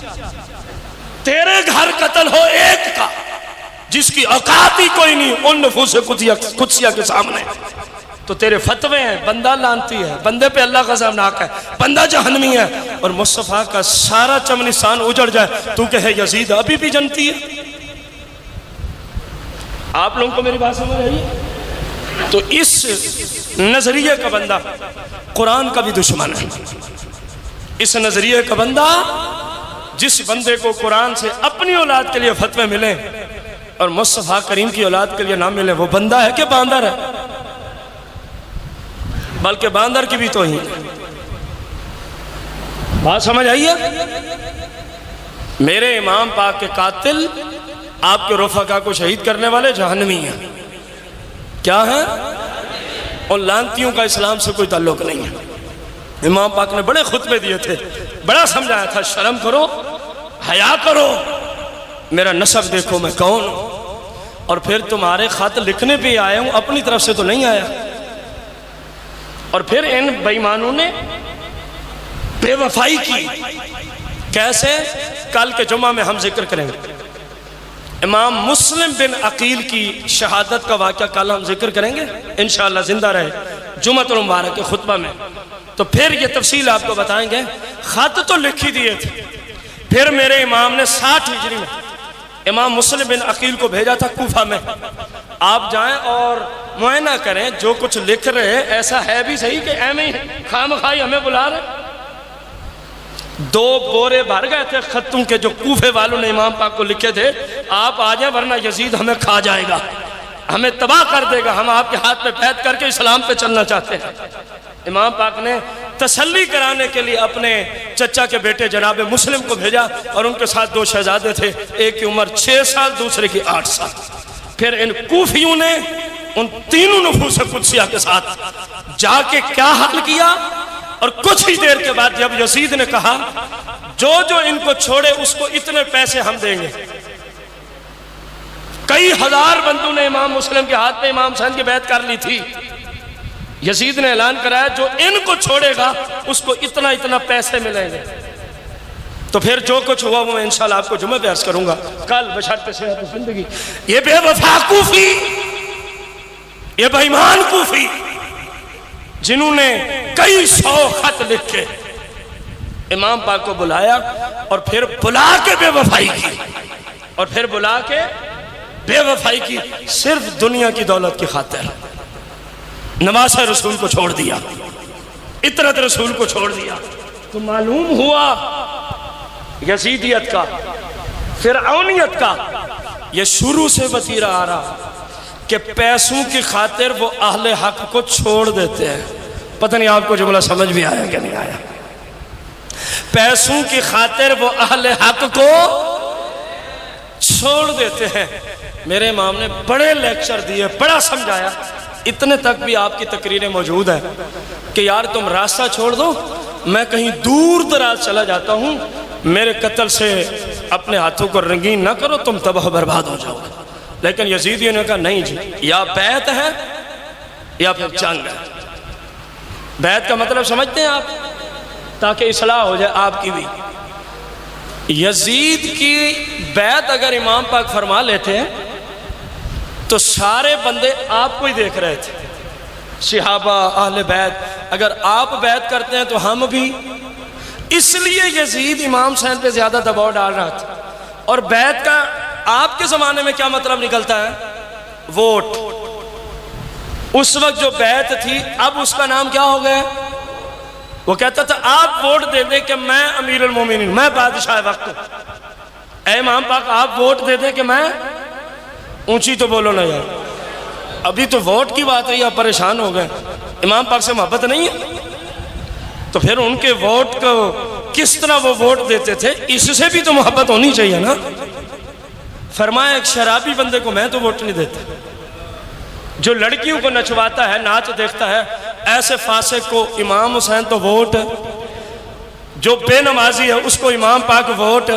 تیرے گھر قتل ہو ایک کا جس کی اوقات ہی کوئی نہیں ان نفوس قدسیہ کے سامنے، تو تیرے فتوے ہیں بندہ لانتی ہے، بندے پہ اللہ غضبناک ہے، بندہ جہنمی ہے، اور مصطفیٰ کا سارا چمنستان اجڑ جائے تو کہے یزید ابھی بھی جنتی ہے۔ آپ لوگوں کو میری بات سمجھ رہی ہے؟ تو اس نظریے کا بندہ قرآن کا بھی دشمن ہے، اس نظریے کا بندہ جس بندے کو قرآن سے اپنی اولاد کے لیے فتوے ملیں اور مصطفیٰ کریم کی اولاد کے لیے نہ ملے، وہ بندہ ہے کہ باندر ہے؟ بلکہ باندر کی بھی توہین ہے۔ بات سمجھ آئی ہے؟ میرے امام پاک کے قاتل آپ کے رفقا کو شہید کرنے والے جہنمی ہیں، کیا ہیں؟ اور لعنتیوں کا اسلام سے کوئی تعلق نہیں ہے۔ امام پاک نے بڑے خطبے دیے تھے، بڑا سمجھایا تھا شرم کرو، حیا کرو، میرا نسب دیکھو میں کون ہوں، اور پھر تمہارے خط لکھنے پہ آیا ہوں، اپنی طرف سے تو نہیں آیا۔ اور پھر ان بے ایمانوں نے بے وفائی کی، کیسے؟ کل کے جمعہ میں ہم ذکر کریں گے، امام مسلم بن عقیل کی شہادت کا واقعہ کل ہم ذکر کریں گے انشاءاللہ، زندہ رہے جمعہ المبارک کے خطبہ میں، تو پھر یہ تفصیل آپ کو بتائیں گے۔ خط تو لکھ ہی دیے تھے، پھر میرے امام نے 60 ہجری میں امام مسلم بن عقیل کو بھیجا تھا کوفہ میں، آپ جائیں اور معائنہ کریں جو کچھ لکھ رہے ایسا ہے بھی صحیح کہ ایم ہی خام خواہی ہمیں بلا رہے۔ 2 بورے بھر گئے تھے خطوں کے جو کوفے والوں نے امام پاک کو لکھے تھے، آپ آ جائیں ورنہ یزید ہمیں کھا جائے گا، ہمیں تباہ کر دے گا، ہم آپ کے ہاتھ پہ بیعت کر کے اسلام پہ چلنا چاہتے ہیں۔ امام پاک نے تسلی کرانے کے لیے اپنے چچا کے بیٹے جناب مسلم کو بھیجا، اور ان کے ساتھ 2 شہزادے تھے، ایک کی عمر 6 سال دوسرے کی 8 سال۔ پھر ان کوفیوں نے ان تینوں نفوس قدسیہ کے ساتھ جا کے کیا حل کیا، اور کچھ ہی دیر کے بعد جب یزید نے کہا جو جو ان کو چھوڑے اس کو اتنے پیسے ہم دیں گے، کئی ہزار بندوں نے امام مسلم کے ہاتھ میں امام حسین کی بیعت کر لی تھی، یزید نے اعلان کرایا جو ان کو چھوڑے گا اس کو اتنا اتنا پیسے ملیں گے۔ تو پھر جو کچھ ہوا وہ میں انشاءاللہ آپ کو جمعہ پہ عرض کروں گا کل بشرط صحت زندگی۔ یہ بے وفا کوفی، یہ بے ایمان کوفی، جنہوں نے کئی 100 خط لکھ کے امام پاک کو بلایا، اور پھر بلا کے بے وفائی کی، اور پھر بلا کے بے وفائی کی، صرف دنیا کی دولت کی خاطر نواسہ رسول کو چھوڑ دیا، اطرت رسول کو چھوڑ دیا۔ تو معلوم ہوا یزیدیت کا، فرعونیت کا یہ شروع سے وتیرہ آ رہا کہ پیسوں کی خاطر وہ اہل حق کو چھوڑ دیتے ہیں۔ پتہ نہیں آپ کو جملہ سمجھ بھی آیا کہ نہیں آیا؟ پیسوں کی خاطر وہ اہل حق کو چھوڑ دیتے ہیں۔ میرے امام نے بڑے لیکچر دیے، بڑا سمجھایا، اتنے تک بھی آپ کی تقریریں موجود ہیں کہ یار تم راستہ چھوڑ دو، میں کہیں دور دراز چلا جاتا ہوں، میرے قتل سے اپنے ہاتھوں کو رنگین نہ کرو، تم تباہ برباد ہو جاؤ گے۔ لیکن یزیدیوں نے کہا نہیں جی، یا بیعت ہے یا پھر جنگ ہے۔ بیعت کا مطلب سمجھتے ہیں آپ؟ تاکہ اصلاح ہو جائے آپ کی بھی۔ یزید کی بیعت اگر امام پاک فرما لیتے ہیں تو سارے بندے آپ کو ہی دیکھ رہے تھے، صحابہ، اہل بیعت۔ اگر آپ بیعت کرتے ہیں تو ہم بھی، اس لیے یزید امام حسین پہ زیادہ دباؤ ڈال رہا تھا۔ اور بیعت کا آپ کے زمانے میں کیا مطلب نکلتا ہے؟ ووٹ۔ اس وقت جو بیعت تھی اب اس کا نام کیا ہو گیا؟ وہ کہتا تھا آپ ووٹ دے دیں کہ میں امیر المومنین، میں بادشاہ وقت ہوں۔ اے امام پاک آپ ووٹ دے دیں کہ میں، اونچی تو بولو نا یار، ابھی تو ووٹ کی بات ہے، آپ پریشان ہو گئے۔ امام پاک سے محبت نہیں ہے تو پھر ان کے ووٹ کو کس طرح وہ ووٹ دیتے تھے، اس سے بھی تو محبت ہونی چاہیے نا۔ فرمایا ایک شرابی بندے کو میں تو ووٹ نہیں دیتا، جو لڑکیوں کو نچواتا ہے، ناچ دیکھتا ہے، ایسے فاسق کو امام حسین تو ووٹ، جو بے نمازی ہے اس کو امام پاک ووٹ،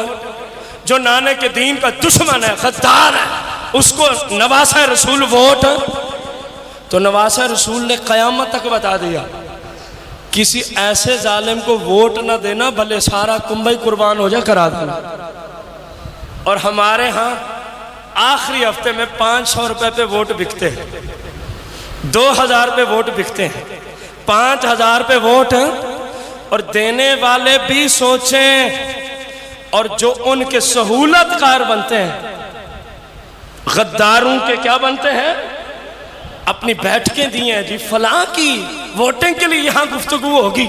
جو نانے کے دین کا دشمن ہے، غدار ہے، اس کو نواسہ رسول ووٹ۔ تو نواسہ رسول نے قیامت تک بتا دیا کسی ایسے ظالم کو ووٹ نہ دینا، بھلے سارا کنبہ قربان ہو جائے، کرا دینا۔ اور ہمارے ہاں آخری ہفتے میں 500 روپے پہ ووٹ بکتے ہیں، 2000 پہ ووٹ بکتے ہیں، 5000 پہ ووٹ، اور دینے والے بھی سوچیں، اور جو ان کے سہولت کار بنتے ہیں، غداروں کے کیا بنتے ہیں؟ اپنی بیٹھکیں دی ہیں جی فلاں کی ووٹنگ کے لیے یہاں گفتگو ہوگی،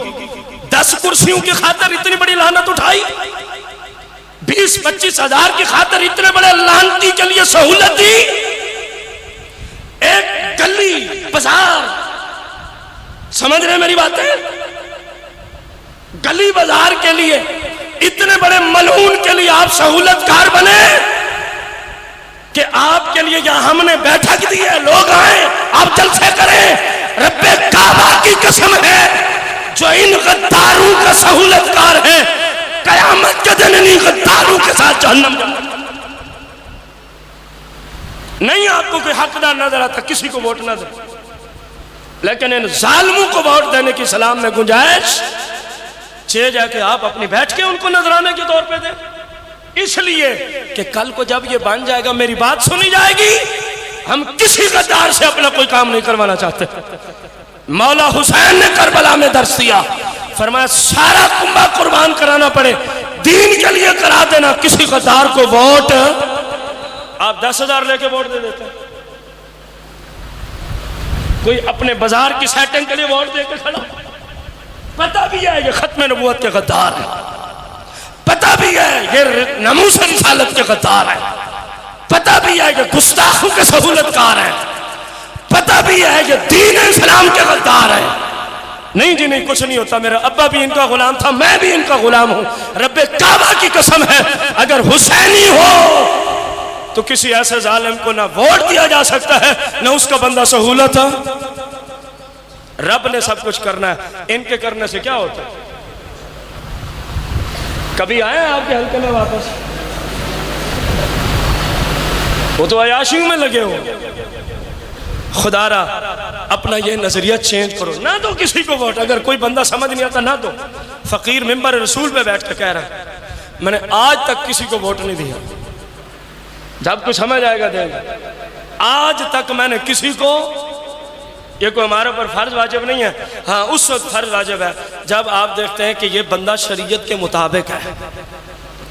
10 کرسیوں کی خاطر اتنی بڑی لعنت اٹھائی، 20-25 ہزار کی خاطر اتنے بڑے لعنتی کے لیے سہولت دی، ایک گلی بازار، سمجھ رہے میری باتیں؟ گلی بازار کے لیے اتنے بڑے ملعون کے لیے آپ سہولت کار بنے کہ آپ کے لیے یہاں ہم نے بیٹھک دی ہے، لوگ آئیں، آپ جلسے کریں۔ رب کعبہ کی قسم ہے جو ان غداروں کا سہولت کار ہے، قیامت کے دن انہی غداروں کے ساتھ جہنم نہیں۔ آپ کو کوئی حقدار نظر آتا کسی کو ووٹ نہ دے، لیکن ان ظالموں کو ووٹ دینے کی اسلام میں گنجائش چاہے جا کے آپ اپنی بیٹھ کے ان کو نذرانے کے طور پہ دیں، اس لیے کہ کل کو جب یہ بن جائے گا میری بات سنی جائے گی۔ ہم کسی غدار سے اپنا کوئی کام نہیں کروانا چاہتے۔ مولا حسین نے کربلا میں درس دیا، فرمایا سارا کنبہ قربان کرانا پڑے دین کے لیے کرا دینا، کسی غدار کو ووٹ۔ آپ 10,000 لے کے ووٹ دے دیتے ہیں، کوئی اپنے بازار کی سیٹنگ کے لیے ووٹ دے کے کھڑا، پتہ بھی ہے یہ ختم نبوت کے غدار ہے، پتہ بھی ہے یہ ناموس رسالت کے غدار ہے، پتہ بھی ہے یہ گستاخوں کے سہولت کار ہے، پتہ بھی ہے یہ دین اسلام کے غدار ہے، نہیں جی نہیں کچھ نہیں ہوتا، میرا ابا بھی ان کا غلام تھا، میں بھی ان کا غلام ہوں، رب کعبہ کی قسم ہے اگر حسینی ہو تو کسی ایسے ظالم کو نہ ووٹ دیا جا سکتا ہے نہ اس کا بندہ سہولت ہے۔ رب نے سب کچھ کرنا ہے، ان کے کرنے سے کیا ہوتا ہے؟ کبھی آئے ہیں آپ کے حلقے میں واپس؟ وہ تو عیاشیوں میں لگے ہو۔ خدا را اپنا یہ نظریہ چینج کرو، نہ دو کسی کو ووٹ۔ اگر کوئی بندہ سمجھ نہیں آتا نہ دو۔ فقیر ممبر رسول پہ بیٹھ کے کہہ رہا ہے میں نے آج تک کسی کو ووٹ نہیں دیا، جب کچھ سمجھ آئے گا دیں گے۔ آج تک میں نے کسی کو، یہ کوئی ہمارے پر فرض واجب نہیں ہے، ہاں اس وقت فرض واجب ہے جب آپ دیکھتے ہیں کہ یہ بندہ شریعت کے مطابق ہے،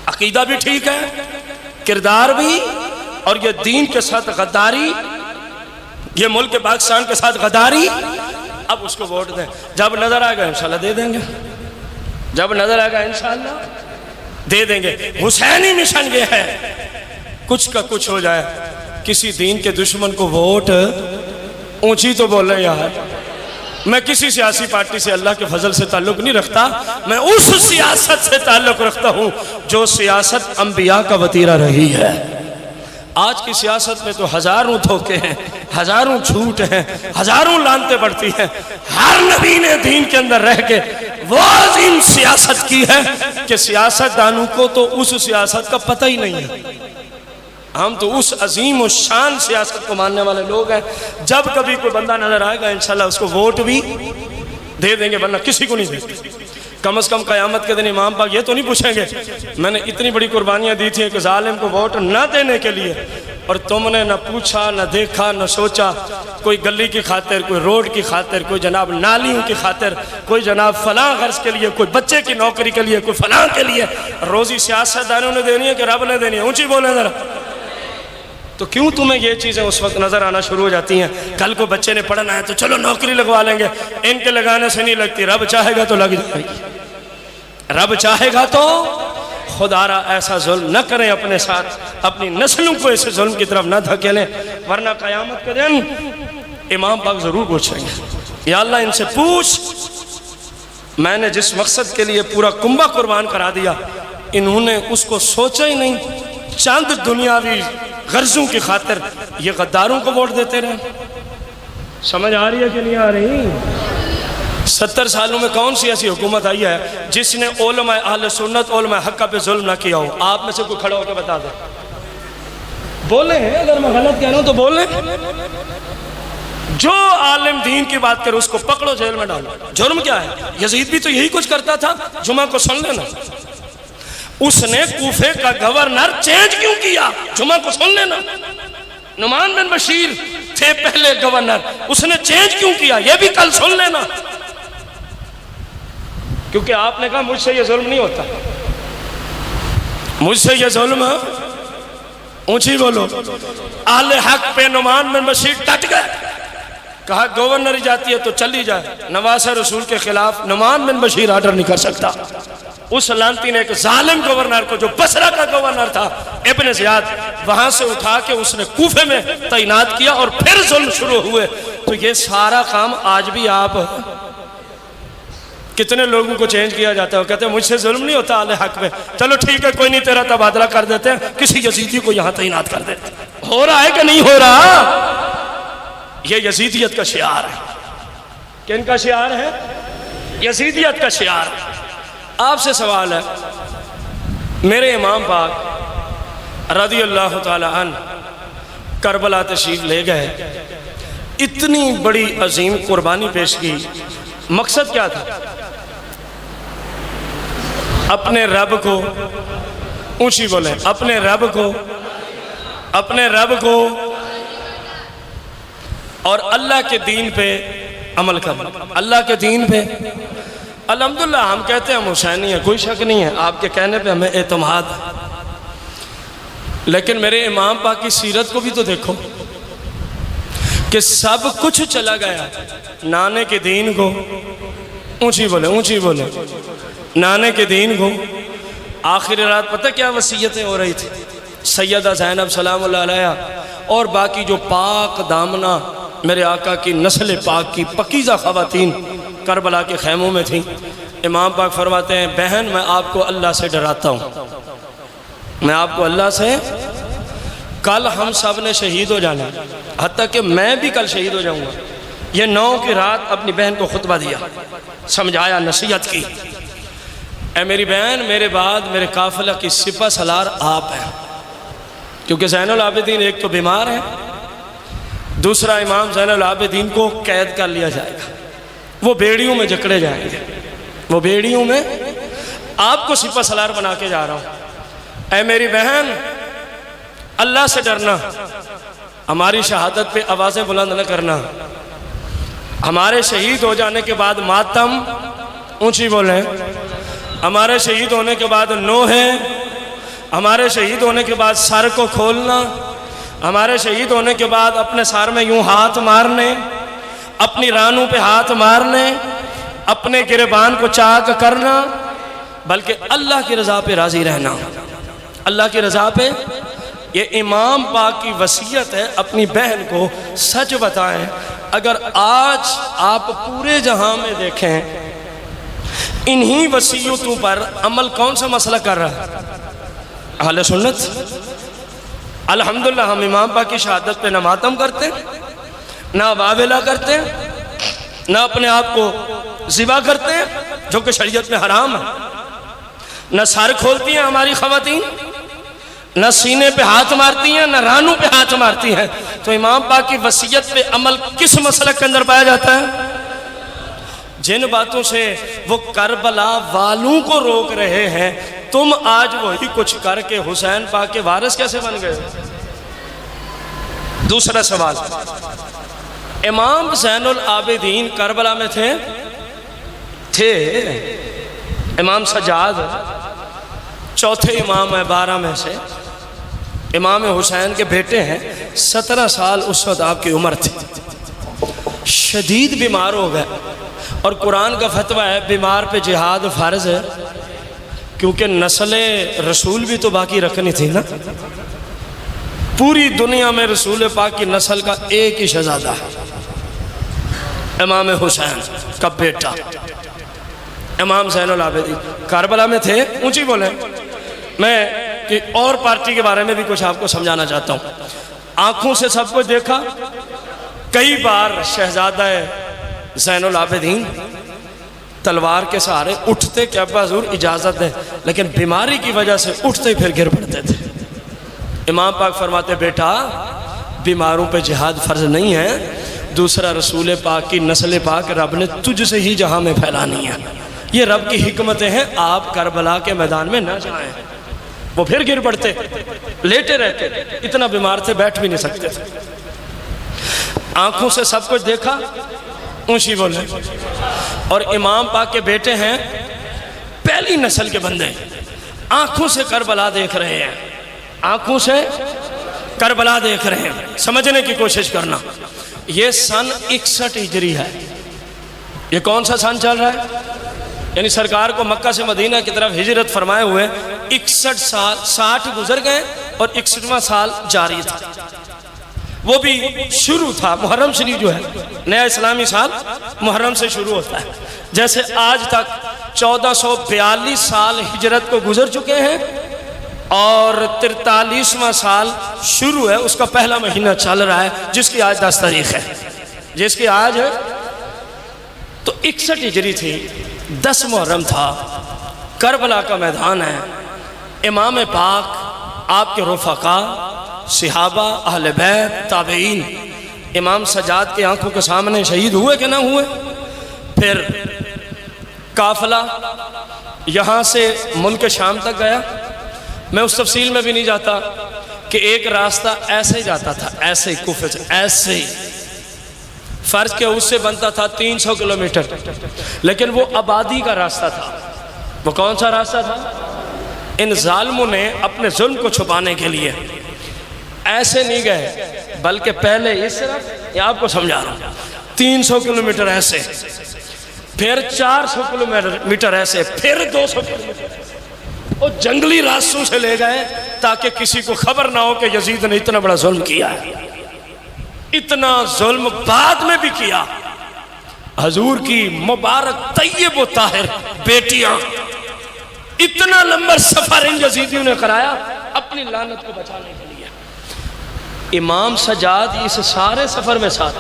عقیدہ بھی ٹھیک ہے، کردار بھی، اور یہ دین کے ساتھ غداری، یہ ملک پاکستان کے ساتھ غداری، اب اس کو ووٹ دیں۔ جب نظر آئے گا انشاءاللہ دے دیں گے، جب نظر آئے گا انشاءاللہ دے دیں گے۔ حسینی مشن یہ ہے کچھ کا کچھ ہو جائے، کسی دین کے دشمن کو ووٹ، اونچی تو بولے یار، میں کسی سیاسی پارٹی سے اللہ کے فضل سے تعلق نہیں رکھتا، میں اس سیاست سے تعلق رکھتا ہوں جو سیاست انبیاء کا وتیرہ رہی ہے۔ آج کی سیاست میں تو ہزاروں دھوکے ہیں، ہزاروں جھوٹ ہیں، ہزاروں لانتیں پڑتی ہیں۔ ہر نبی نے دین کے اندر رہ کے وہ عظیم سیاست کی ہے کہ سیاست دانوں کو تو اس سیاست کا پتہ ہی نہیں ہے۔ ہم تو اس عظیم و شان سیاست کو ماننے والے لوگ ہیں۔ جب کبھی کوئی بندہ نظر آئے گا انشاءاللہ اس کو ووٹ بھی دے دیں گے، ورنہ کسی کو نہیں دیں۔ کم از کم قیامت کے دن امام پاک یہ تو نہیں پوچھیں گے میں نے اتنی بڑی قربانیاں دی تھی ایک ظالم کو ووٹ نہ دینے کے لیے، اور تم نے نہ پوچھا نہ دیکھا نہ سوچا، کوئی گلی کی خاطر، کوئی روڈ کی خاطر، کوئی جناب نالیوں کی خاطر، کوئی جناب فلاں غرض کے لیے، کوئی بچے کی نوکری کے لیے، کوئی فلاں کے لیے روزی سیاست دانوں نے دینی ہے کہ رب نے دینی ہے؟ اونچی بولیں ذرا۔ تو کیوں تمہیں یہ چیزیں اس وقت نظر آنا شروع ہو جاتی ہیں؟ کل کو بچے نے پڑھنا ہے تو چلو نوکری لگوا لیں گے، ان کے لگانے سے نہیں لگتی، رب چاہے گا تو لگ جائے گی، رب چاہے گا تو۔ خدا را ایسا ظلم نہ کریں اپنے ساتھ، اپنی نسلوں کو ایسے ظلم کی طرف نہ دھکیلیں، ورنہ قیامت کے دن امام پاک ضرور پوچھیں گے یا اللہ ان سے پوچھ میں نے جس مقصد کے لیے پورا کنبہ قربان کرا دیا انہوں نے اس کو سوچا ہی نہیں، چند دنیاوی غرضوں کی خاطر یہ غداروں کو ووٹ دیتے رہے۔ سمجھ آ رہی ہے کہ نہیں آ رہی؟ 70 سالوں میں کون سی ایسی حکومت آئی ہے جس نے علماء اہل سنت، علماء حق پہ ظلم نہ کیا ہو؟ آپ میں سے کوئی کھڑا ہو کے بتا دے، بولیں ہیں، اگر میں غلط کہہ رہا ہوں تو بولیں۔ جو عالم دین کی بات کرے اس کو پکڑو جیل میں ڈالو۔ جرم کیا ہے؟ یزید بھی تو یہی کچھ کرتا تھا، جمعہ کو سن لینا۔ اس نے کوفے کا گورنر چینج کیوں کیا؟ جمعہ کو سن لینا۔ نعمان بن بشیر تھے پہلے گورنر، اس نے چینج کیوں کیا؟ یہ بھی کل سن لینا، کیونکہ آپ نے کہا مجھ سے یہ ظلم نہیں ہوتا، مجھ سے یہ ظلم ہے۔ اونچی بولو۔ اہل حق پہ نعمان بن بشیر ڈٹ گئے، کہا گورنر جاتی ہے تو چلی جائے، نواز رسول کے خلاف نعمان بن بشیر آرڈر نہیں کر سکتا۔ اس لانتی نے ایک ظالم گورنر کو جو بصرہ کا گورنر تھا ابن زیاد، وہاں سے اٹھا کے اس نے کوفے میں تعینات کیا اور پھر ظلم شروع ہوئے۔ تو یہ سارا کام آج بھی آپ کتنے لوگوں کو چینج کیا جاتا ہے، وہ کہتے ہیں مجھ سے ظلم نہیں ہوتا اہل حق میں، چلو ٹھیک ہے کوئی نہیں تیرا تبادلہ کر دیتے ہیں، کسی یزیدی کو یہاں تعینات کر دیتے ہیں۔ ہو رہا ہے کہ نہیں ہو رہا؟ یہ یزیدیت کا شعار ہے۔ کن کا شعار ہے؟ یزیدیت کا شعار ہے۔ آپ سے سوال ہے، میرے امام پاک رضی اللہ تعالی عنہ کربلا تشریف لے گئے، اتنی بڑی عظیم قربانی پیش کی، مقصد کیا تھا؟ اپنے رب کو، اونچی بولیں، اپنے رب کو، اپنے رب کو اور اللہ کے دین پہ عمل کرنا، اللہ کے دین پہ۔ الحمدللہ ہم کہتے ہیں ہم حسینی ہیں، کوئی شک نہیں ہے، آپ کے کہنے پہ ہمیں اعتماد ہے، لیکن میرے امام پاک کی سیرت کو بھی تو دیکھو کہ سب کچھ چلا گیا نانے کے دین کو، اونچی بولے، اونچی بولے، نانے کے دین کو۔ آخری رات پتہ کیا وصیتیں ہو رہی تھی؟ سیدہ زینب سلام اللہ علیہ اور باقی جو پاک دامنہ میرے آقا کی نسل پاک کی پکیزہ خواتین کربلا کے خیموں میں تھیں. امام پاک فرماتے ہیں بہن میں آپ کو اللہ سے ڈراتا ہوں, میں آپ کو اللہ سے, کل ہم سب نے شہید ہو جانا, حتیٰ کہ میں بھی کل شہید ہو جاؤں گا. یہ 9 کی رات اپنی بہن کو خطبہ دیا, سمجھایا, نصیحت کی, اے میری بہن میرے بعد میرے قافلہ کی سپہ سالار آپ ہیں, کیونکہ زین العابدین ایک تو بیمار ہے, دوسرا امام زین العابدین کو قید کر لیا جائے گا, وہ بیڑیوں میں جکڑے جائیں گے, وہ بیڑیوں میں, آپ کو سپہ سالار بنا کے جا رہا ہوں. اے میری بہن اللہ سے ڈرنا, ہماری شہادت پہ آوازیں بلند نہ کرنا, ہمارے شہید ہو جانے کے بعد ماتم اونچی بولیں, ہمارے شہید ہونے کے بعد نوحے, ہمارے شہید ہونے کے بعد سر کو کھولنا, ہمارے شہید ہونے کے بعد اپنے سر میں یوں ہاتھ مارنے, اپنی رانوں پہ ہاتھ مارنے, اپنے گریبان کو چاک کرنا, بلکہ اللہ کی رضا پہ راضی رہنا, اللہ کی رضا پہ. یہ امام پاک کی وصیت ہے, اپنی بہن کو سچ بتائیں. اگر آج آپ پورے جہاں میں دیکھیں انہی وصیتوں پر عمل کون سا مسئلہ کر رہا ہے؟ اہل سنت. الحمدللہ ہم امام پاک کی شہادت پہ نہ ماتم کرتے, نہ واویلا کرتے, نہ اپنے آپ کو ذبح کرتے ہیں جو کہ شریعت میں حرام ہے, نہ سر کھولتی ہیں ہماری خواتین, نہ سینے پہ ہاتھ مارتی ہیں, نہ رانوں پہ ہاتھ مارتی ہیں. تو امام پاک کی وصیت پہ عمل کس مسلک کے اندر پایا جاتا ہے؟ جن باتوں سے وہ کربلا والوں کو روک رہے ہیں, تم آج وہی کچھ کر کے حسین پاک کے وارث کیسے بن گئے؟ دوسرا سوال, امام زین العابدین کربلا میں تھے. امام سجاد چوتھے امام ہیں 12 میں سے, امام حسین کے بیٹے ہیں. 17 سال اس وقت آپ کی عمر تھی, شدید بیمار ہو گئے, اور قرآن کا فتویٰ ہے بیمار پہ جہاد فرض ہے, کیونکہ نسل رسول بھی تو باقی رکھنی تھی نا. پوری دنیا میں رسول پاک کی نسل کا ایک ہی شہزادہ ہے, امام حسین کا بیٹا امام زین العابدین. کربلا میں تھے, اونچی بولیں. میں اور پارٹی کے بارے میں بھی کچھ آپ کو سمجھانا چاہتا ہوں. آنکھوں سے سب کچھ دیکھا, کئی بار شہزادہ زین العابدین تلوار کے سہارے اٹھتے کہ ابا حضور اجازت ہے, لیکن بیماری کی وجہ سے اٹھتے پھر گر پڑتے تھے. امام پاک فرماتے بیٹا بیماروں پہ جہاد فرض نہیں ہے, دوسرا رسول پاک کی نسل پاک رب نے تجھ سے ہی جہاں میں پھیلانی ہے. یہ رب کی حکمتیں ہیں, آپ کربلا کے میدان میں نہ جائیں. وہ پھر گر پڑتے, لیٹے رہتے, اتنا بیمار تھے بیٹھ بھی نہیں سکتے تھے. آنکھوں سے سب کچھ دیکھا, اونچی بولیں. اور امام پاک کے بیٹے ہیں, پہلی نسل کے بندے, آنکھوں سے کربلا دیکھ رہے ہیں, آنکھوں سے کربلا دیکھ رہے ہیں. سمجھنے کی کوشش کرنا. یہ سن 61 ہجری ہے. یہ کون سا سن چل رہا ہے؟ یعنی سرکار کو مکہ سے مدینہ کی طرف ہجرت فرمائے ہوئے 61 سال, 60 گزر گئے اور 61واں سال جاری تھا. وہ بھی شروع تھا, محرم شریف جو ہے نیا اسلامی سال محرم سے شروع ہوتا ہے. جیسے آج تک 1442 سال ہجرت کو گزر چکے ہیں اور 43واں سال شروع ہے, اس کا پہلا مہینہ چل رہا ہے, جس کی آج 10 تاریخ ہے, جس کی آج ہے. تو 61 ہجری تھی, 10 محرم تھا, کربلا کا میدان ہے. امام پاک, آپ کے رفقا, صحابہ, اہل بیت, تابعین, امام سجاد کی آنکھوں کے سامنے شہید ہوئے کہ نہ ہوئے. پھر قافلہ یہاں سے ملک شام تک گیا. میں اس تفصیل میں بھی نہیں جاتا کہ ایک راستہ ایسے ہی جاتا تھا, ایسے ہی کوفے سے, ایسے ہی فرض کے اس سے بنتا تھا 300 کلومیٹر, لیکن وہ آبادی کا راستہ تھا. وہ کون سا راستہ تھا؟ ان ظالموں نے اپنے ظلم کو چھپانے کے لیے ایسے نہیں گئے, بلکہ پہلے اس طرف, یہ آپ کو سمجھا رہا ہوں, 300 کلومیٹر ایسے, پھر 400 کلومیٹر ایسے, پھر 200 کلومیٹر, اور جنگلی راستوں سے لے گئے تاکہ کسی کو خبر نہ ہو کہ یزید نے اتنا بڑا ظلم کیا ہے. اتنا ظلم بعد میں بھی کیا, حضور کی مبارک طیب و طاہر بیٹیاں، اتنا لمبا سفر ان یزیدیوں نے کرایا اپنی لعنت کو بچانے کے لیے۔ امام سجاد اس سارے سفر میں ساتھ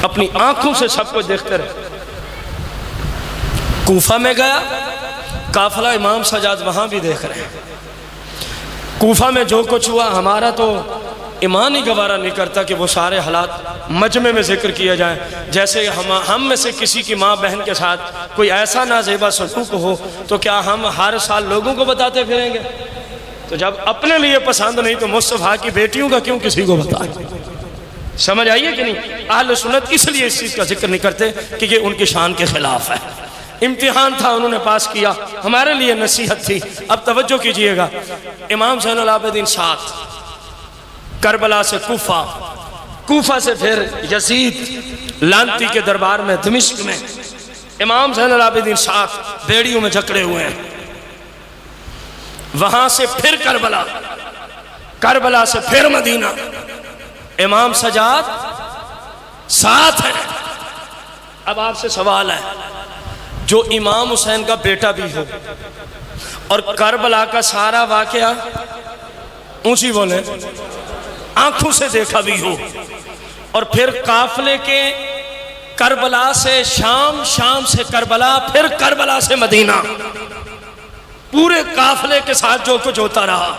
اپنی آنکھوں سے سب کو دیکھتے رہے۔ کوفہ میں گیا، قافلہ امام سجاد وہاں بھی دیکھ رہے ہیں۔ کوفہ میں جو کچھ ہوا، ہمارا تو ایمان ہی گوارا نہیں کرتا کہ وہ سارے حالات مجمع میں ذکر کیا جائیں۔ جیسے ہم میں سے کسی کی ماں بہن کے ساتھ کوئی ایسا نازیبا سلوک ہو تو کیا ہم ہر سال لوگوں کو بتاتے پھریں گے؟ تو جب اپنے لیے پسند نہیں تو مصطفیٰ کی بیٹیوں کا کیوں کسی کو بتائیں؟ سمجھ آئیے کہ نہیں؟ اہل سنت اس لیے اس چیز کا ذکر نہیں کرتے کہ یہ ان کی شان کے خلاف ہے۔ امتحان تھا، انہوں نے پاس کیا، ہمارے لیے نصیحت تھی۔ اب توجہ کیجئے گا، امام زین العابدین 7 کربلا سے کوفہ، کوفہ سے پھر یزید لعنتی کے دربار میں دمشق میں، امام زین العابدین 7 بیڑیوں میں جکڑے ہوئے ہیں۔ وہاں سے پھر کربلا، کربلا سے پھر مدینہ، امام سجاد 7 ہیں۔ اب آپ سے سوال ہے، جو امام حسین کا بیٹا بھی ہو اور کربلا کا سارا واقعہ اونچی بولے آنکھوں سے دیکھا بھی ہو، اور پھر قافلے کے کربلا سے شام، شام سے کربلا، پھر کربلا سے مدینہ، پورے قافلے کے ساتھ جو کچھ ہوتا رہا،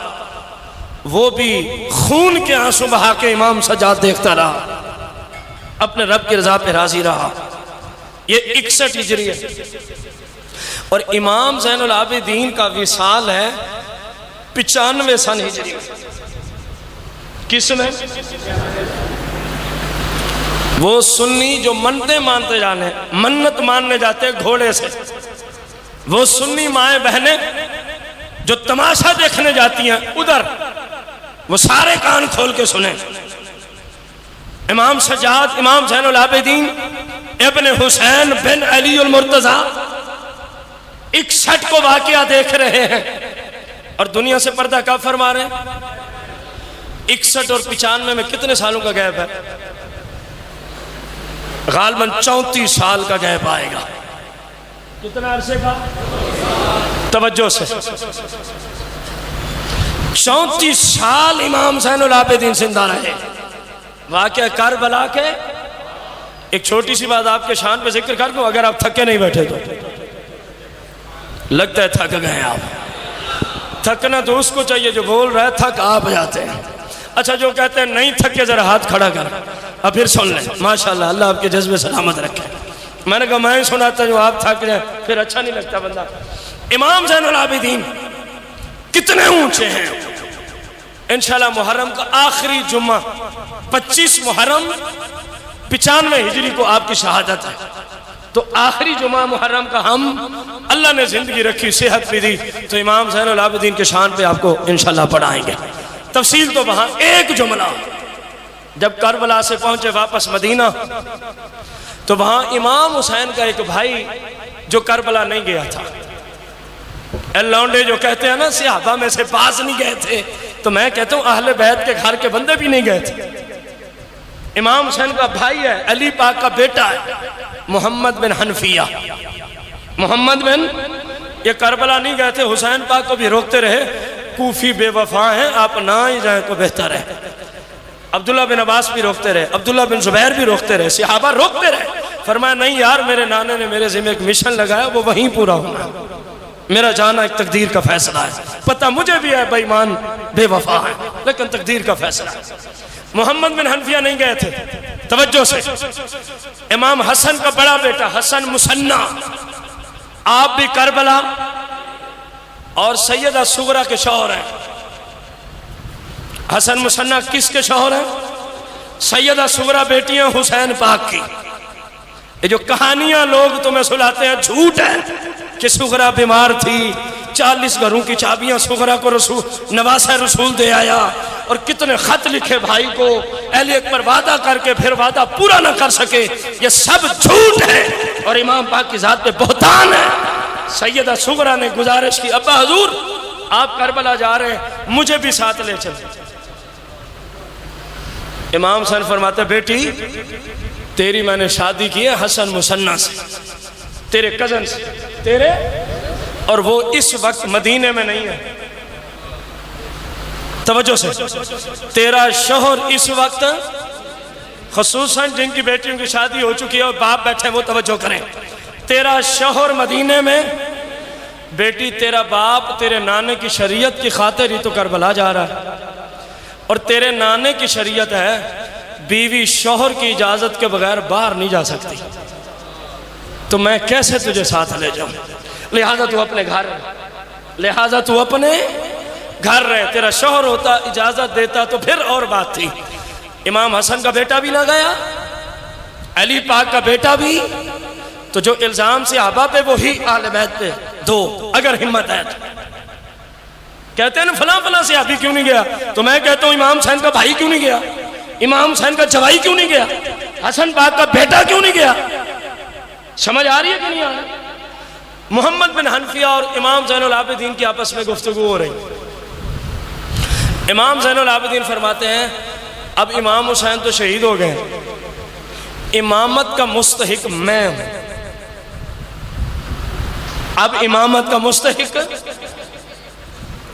وہ بھی خون کے آنسو بہا کے امام سجاد دیکھتا رہا، اپنے رب کی رضا پہ راضی رہا۔ یہ 61 ہجری ہے، اور امام زین العابدین کا وصال ہے 95 سن ہجری میں۔ کس میں؟ وہ سنی جو منتیں مانتے جانے، منت ماننے جاتے گھوڑے سے، وہ سنی مائیں بہنیں جو تماشا دیکھنے جاتی ہیں ادھر، وہ سارے کان کھول کے سنیں۔ امام سجاد، امام زین العابدین ابن حسین بن علی المرتضی 61 کو واقعہ دیکھ رہے ہیں، اور دنیا سے پردہ کب فرما رہے ہیں؟ 61 اور 95 میں کتنے سالوں کا گیپ ہے؟ غالباً 34 سال کا گیپ آئے گا۔ کتنا عرصے کا؟ توجہ سے 34 سال امام زین العابدین زندہ رہے۔ واقعہ کربلا کے ایک چھوٹی سی بات آپ کے شان پہ ذکر کر دوں، اگر آپ تھکے نہیں بیٹھے تو لگتا ہے تھک گئے آپ۔ تھکنا تو اس کو چاہیے جو بول رہا ہے، تھک آپ جاتے ہیں۔ اچھا، جو کہتے ہیں نہیں تھکے ذرا ہاتھ کھڑا کر، اب پھر سن لیں۔ ماشاءاللہ، اللہ آپ کے جذبے سلامت رکھے۔ میں نے کہا میں ہی سناتا جو آپ تھک جائیں، پھر اچھا نہیں لگتا بندہ۔ امام زین العابدین کتنے اونچے ہیں۔ انشاءاللہ محرم کا آخری جمعہ 25 محرم 95 ہجری کو آپ کی شہادت ہے، تو آخری جمعہ محرم کا ہم اللہ نے زندگی رکھی، صحت بھی دی، تو امام زین العابدین کے شان پہ آپ کو انشاءاللہ پڑھائیں گے۔ تفصیل تو وہاں ایک جملہ، جب کربلا سے پہنچے واپس مدینہ تو وہاں امام حسین کا ایک بھائی جو کربلا نہیں گیا تھا، لونڈے جو کہتے ہیں نا صحابہ میں سے باز نہیں گئے تھے، تو میں کہتا ہوں اہل بیت کے گھر کے بندے بھی نہیں گئے تھے۔ امام حسین کا بھائی ہے، علی پاک کا بیٹا ہے، محمد بن حنفیہ۔ محمد بن، یہ کربلا نہیں گئے تھے، حسین پاک کو بھی روکتے رہے، کوفی بے وفا ہیں، آپ نہ ہی جائیں تو بہتر ہے۔ عبداللہ بن عباس بھی روکتے رہے، عبداللہ بن زبیر بھی روکتے رہے، صحابہ روکتے رہے۔ فرمایا نہیں یار، میرے نانے نے میرے ذمہ ایک مشن لگایا، وہ وہیں پورا ہونا، میرا جانا ایک تقدیر کا فیصلہ ہے۔ پتہ مجھے بھی ہے بے ایمان بے وفا ہے، لیکن تقدیر کا فیصلہ ہے۔ محمد بن حنفیہ نہیں گئے تھے، توجہ سے۔ امام حسن کا بڑا بیٹا حسن مصنع، آپ بھی کربلا اور سیدہ صغرا کے شوہر ہیں۔ حسن مصنع کس کے شوہر ہیں؟ سیدہ صغرا بیٹیاں حسین پاک کی۔ یہ جو کہانیاں لوگ تمہیں سناتے ہیں جھوٹ ہے کہ صغرا بیمار تھی، 40 گھروں کی چابیاں صغرا کو نواسہ رسول دے آیا، اور کتنے خط لکھے بھائی کو، اہل اکبر وعدہ کر کے پھر وعدہ پورا نہ کر سکے، یہ سب جھوٹ ہے اور امام پاک کی ذات پہ بہتان ہے۔ سیدہ صغرا نے گزارش کی، ابا حضور آپ کربلا جا رہے ہیں، مجھے بھی ساتھ لے چلیں۔ امام حسین فرماتے بیٹی تیری میں نے شادی کی ہے حسن مسنہ سے، تیرے کزن سے، تیرے، اور وہ اس وقت مدینے میں نہیں ہے. توجہ سے، تیرا شوہر اس وقت، خصوصاً جن کی بیٹیوں کی شادی ہو چکی ہے اور باپ بیٹھے وہ توجہ کریں، تیرا شوہر مدینے میں، بیٹی تیرا باپ تیرے نانے کی شریعت کی خاطر ہی تو کربلا جا رہا ہے، اور تیرے نانے کی شریعت ہے بیوی شوہر کی اجازت کے بغیر باہر نہیں جا سکتی. تو میں کیسے تجھے ساتھ لے جاؤں؟ لہٰذا تو اپنے گھر رہے. تیرا شوہر ہوتا، اجازت دیتا تو پھر اور بات تھی. امام حسن کا بیٹا بھی نہ گیا، علی پاک کا بیٹا بھی، تو جو الزام صحابہ پہ وہی اہل بیت پہ دو، اگر ہمت ہے تو. کہتے ہیں نا فلاں فلاں صحابی کیوں نہیں گیا، تو میں کہتا ہوں امام حسین کا بھائی کیوں نہیں گیا، امام حسین کا جوائی کیوں نہیں گیا، حسن پاک کا بیٹا کیوں نہیں گیا؟ سمجھ آ رہی ہے کہ نہیں آ رہی؟ محمد بن حنفیہ اور امام زین العابدین کی آپس میں گفتگو ہو رہی. امام زین العابدین فرماتے ہیں اب امام حسین تو شہید ہو گئے، امامت کا مستحق میں ہوں. اب امامت کا مستحق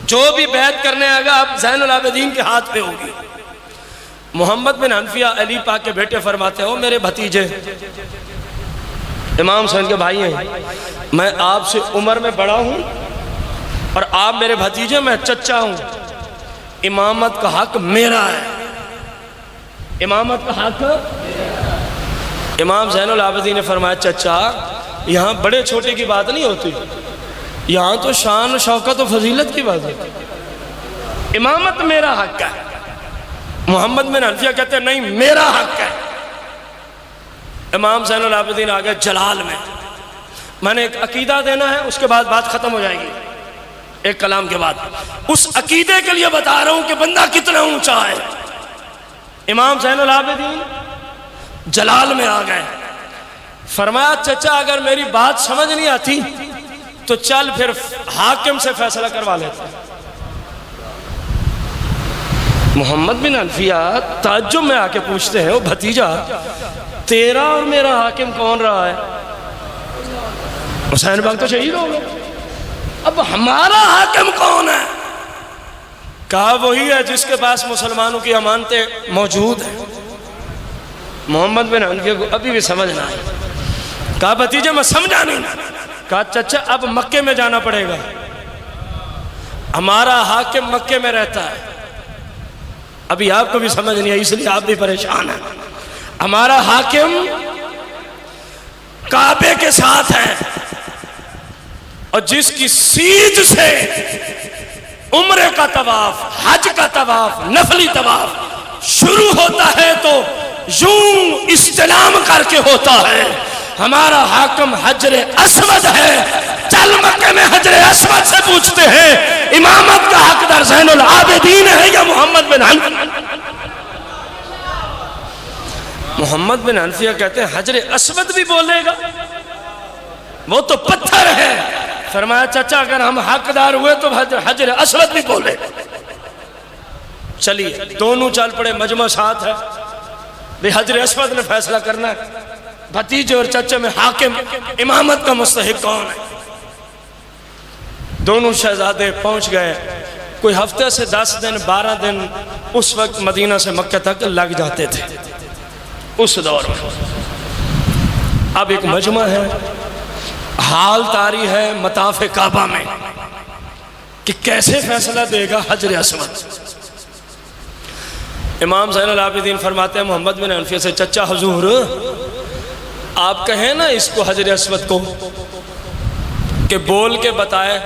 جو بھی بیعت کرنے آئے گا اب زین العابدین کے ہاتھ پہ ہوگی. محمد بن حنفیہ علی پاک کے بیٹے فرماتے ہیں میرے بھتیجے امام حسین کے بھائی ہیں، میں آپ سے عمر میں بڑا ہوں اور آپ میرے بھتیجے، میں چچا ہوں، امامت کا حق میرا ہے، امامت کا حق. امام زین العابدین نے فرمایا چچا یہاں بڑے چھوٹے کی بات نہیں ہوتی، یہاں تو شان شوکت و فضیلت کی بات ہے، امامت میرا حق ہے. محمد بن حنفیہ کہتے ہیں نہیں میرا حق ہے. امام زین العابدین آگے جلال میں نے ایک عقیدہ دینا ہے، اس کے بعد بات ختم ہو جائے گی ایک کلام کے بعد. اس عقیدے کے لیے بتا رہا ہوں کہ بندہ کتنا اونچا ہے. امام زین العابدین جلال میں آ گئے، فرمایا چچا اگر میری بات سمجھ نہیں آتی تو چل پھر حاکم سے فیصلہ کروا لیتے ہیں. محمد بن حنفیہ تعجب میں آ کے پوچھتے ہیں بھتیجا تیرا اور میرا حاکم کون رہا ہے؟ حسین پاک تو شہید ہو گئے، اب ہمارا حاکم کون ہے؟ کہا وہی ہے جس کے پاس مسلمانوں کی امانتیں موجود ہیں. محمد بن حنفیہ کو ابھی بھی سمجھنا ہے. کہا بھتیجا میں سمجھا نہیں. کہا چچا اب مکے میں جانا پڑے گا، ہمارا حاکم مکے میں رہتا ہے. ابھی آپ کو بھی سمجھ نہیں ہے اس لیے آپ بھی پریشان ہیں. ہمارا حاکم کعبے کے ساتھ ہے اور جس کی سیدھ سے عمرے کا طواف، حج کا طواف، نفلی طواف شروع ہوتا ہے تو یوں استلام کر کے ہوتا ہے. ہمارا حاکم حجر اسود ہے. چل مکے میں حجر اسود سے پوچھتے ہیں امامت کا حقدار زین العابدین ہے یا محمد بن حنفیہ؟ محمد بن حنفیہ کہتے ہیں حجر اسود بھی بولے گا، وہ تو پتھر ہے. فرمایا چچا اگر ہم حقدار ہوئے تو حجر اسود بھی بولے. چلیے دونوں چل پڑے، مجمع ساتھ ہے، حجر اسود نے فیصلہ کرنا ہے بھتیجے اور چچے میں حاکم امامت کا مستحق کون ہے. دونوں شہزادے پہنچ گئے. کوئی ہفتے سے 10 دن 12 دن اس وقت مدینہ سے مکہ تک لگ جاتے تھے اس دور میں. اب ایک مجمع ہے، حال طاری ہے مطاف کعبہ میں کہ کیسے فیصلہ دے گا حجر اسود. امام زین العابدین فرماتے ہیں محمد بن حنفیہ سے چچا حضور آپ کہیں نا اس کو حجر اسود کو کہ بول کے بتائے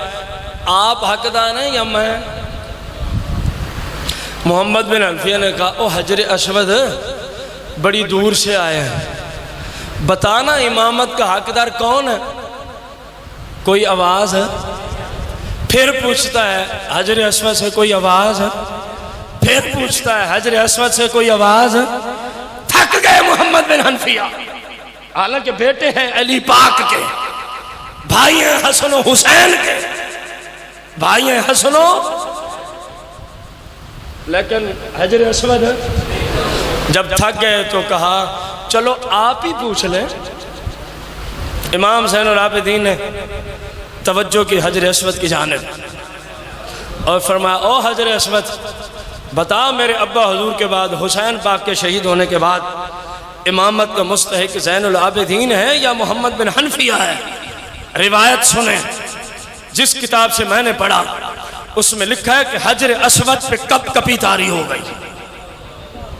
آپ حقدار ہیں یا میں؟ محمد بن حنفیہ نے کہا او حجر اسود بڑی دور سے آئے ہیں، بتانا امامت کا حقدار کون ہے؟ کوئی آواز ہے؟ پھر پوچھتا ہے حجر اسود سے کوئی آواز ہے؟ پھر پوچھتا ہے حجر اسود سے کوئی آواز ہے؟ تھک گئے محمد بن حنفیہ. حالانکہ بیٹے ہیں علی پاک کے، بھائی ہیں حسن و حسین کے، بھائی ہیں حسن و، لیکن حجر اسود ہے. جب تھک گئے تو کہا چلو آپ ہی پوچھ لیں۔ امام زین العابدین نے توجہ کی حجر اسود کی جانب اور فرمایا او حجر اسود بتا میرے ابا حضور کے بعد حسین پاک کے شہید ہونے کے بعد امامت کا مستحق زین العابدین ہے یا محمد بن حنفیہ ہے؟ روایت سنیں، جس کتاب سے میں نے پڑھا اس میں لکھا ہے کہ حجر اسود پہ کپ کپی طاری ہو گئی۔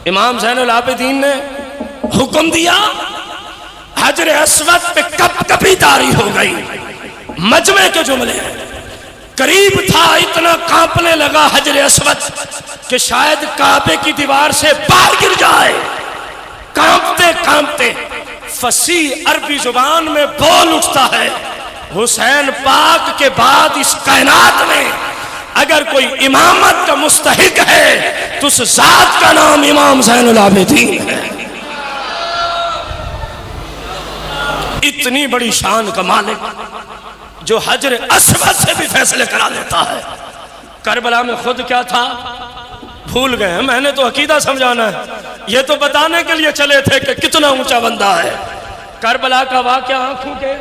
امام زین العابدین نے حکم دیا، حجر اسود پہ کپ کپی طاری ہو گئی۔ مجمع کے جملے ہیں، قریب تھا اتنا کانپنے لگا حجر اسود کہ شاید کعبے کی دیوار سے باہر گر جائے۔ کانپتے کانپتے فصیح عربی زبان میں بول اٹھتا ہے، حسین پاک کے بعد اس کائنات میں اگر کوئی امامت کا مستحق ہے تو اس ذات کا نام امام زین العابدین ہے۔ اتنی بڑی شان کا مالک جو حجر اسود سے بھی فیصلے کرا دیتا ہے۔ کربلا میں خود کیا تھا بھول گئے ہیں، میں نے تو عقیدہ سمجھانا ہے، یہ تو بتانے کے لیے چلے تھے کہ کتنا اونچا بندہ ہے۔ کربلا کا واقعہ آنکھوں کے،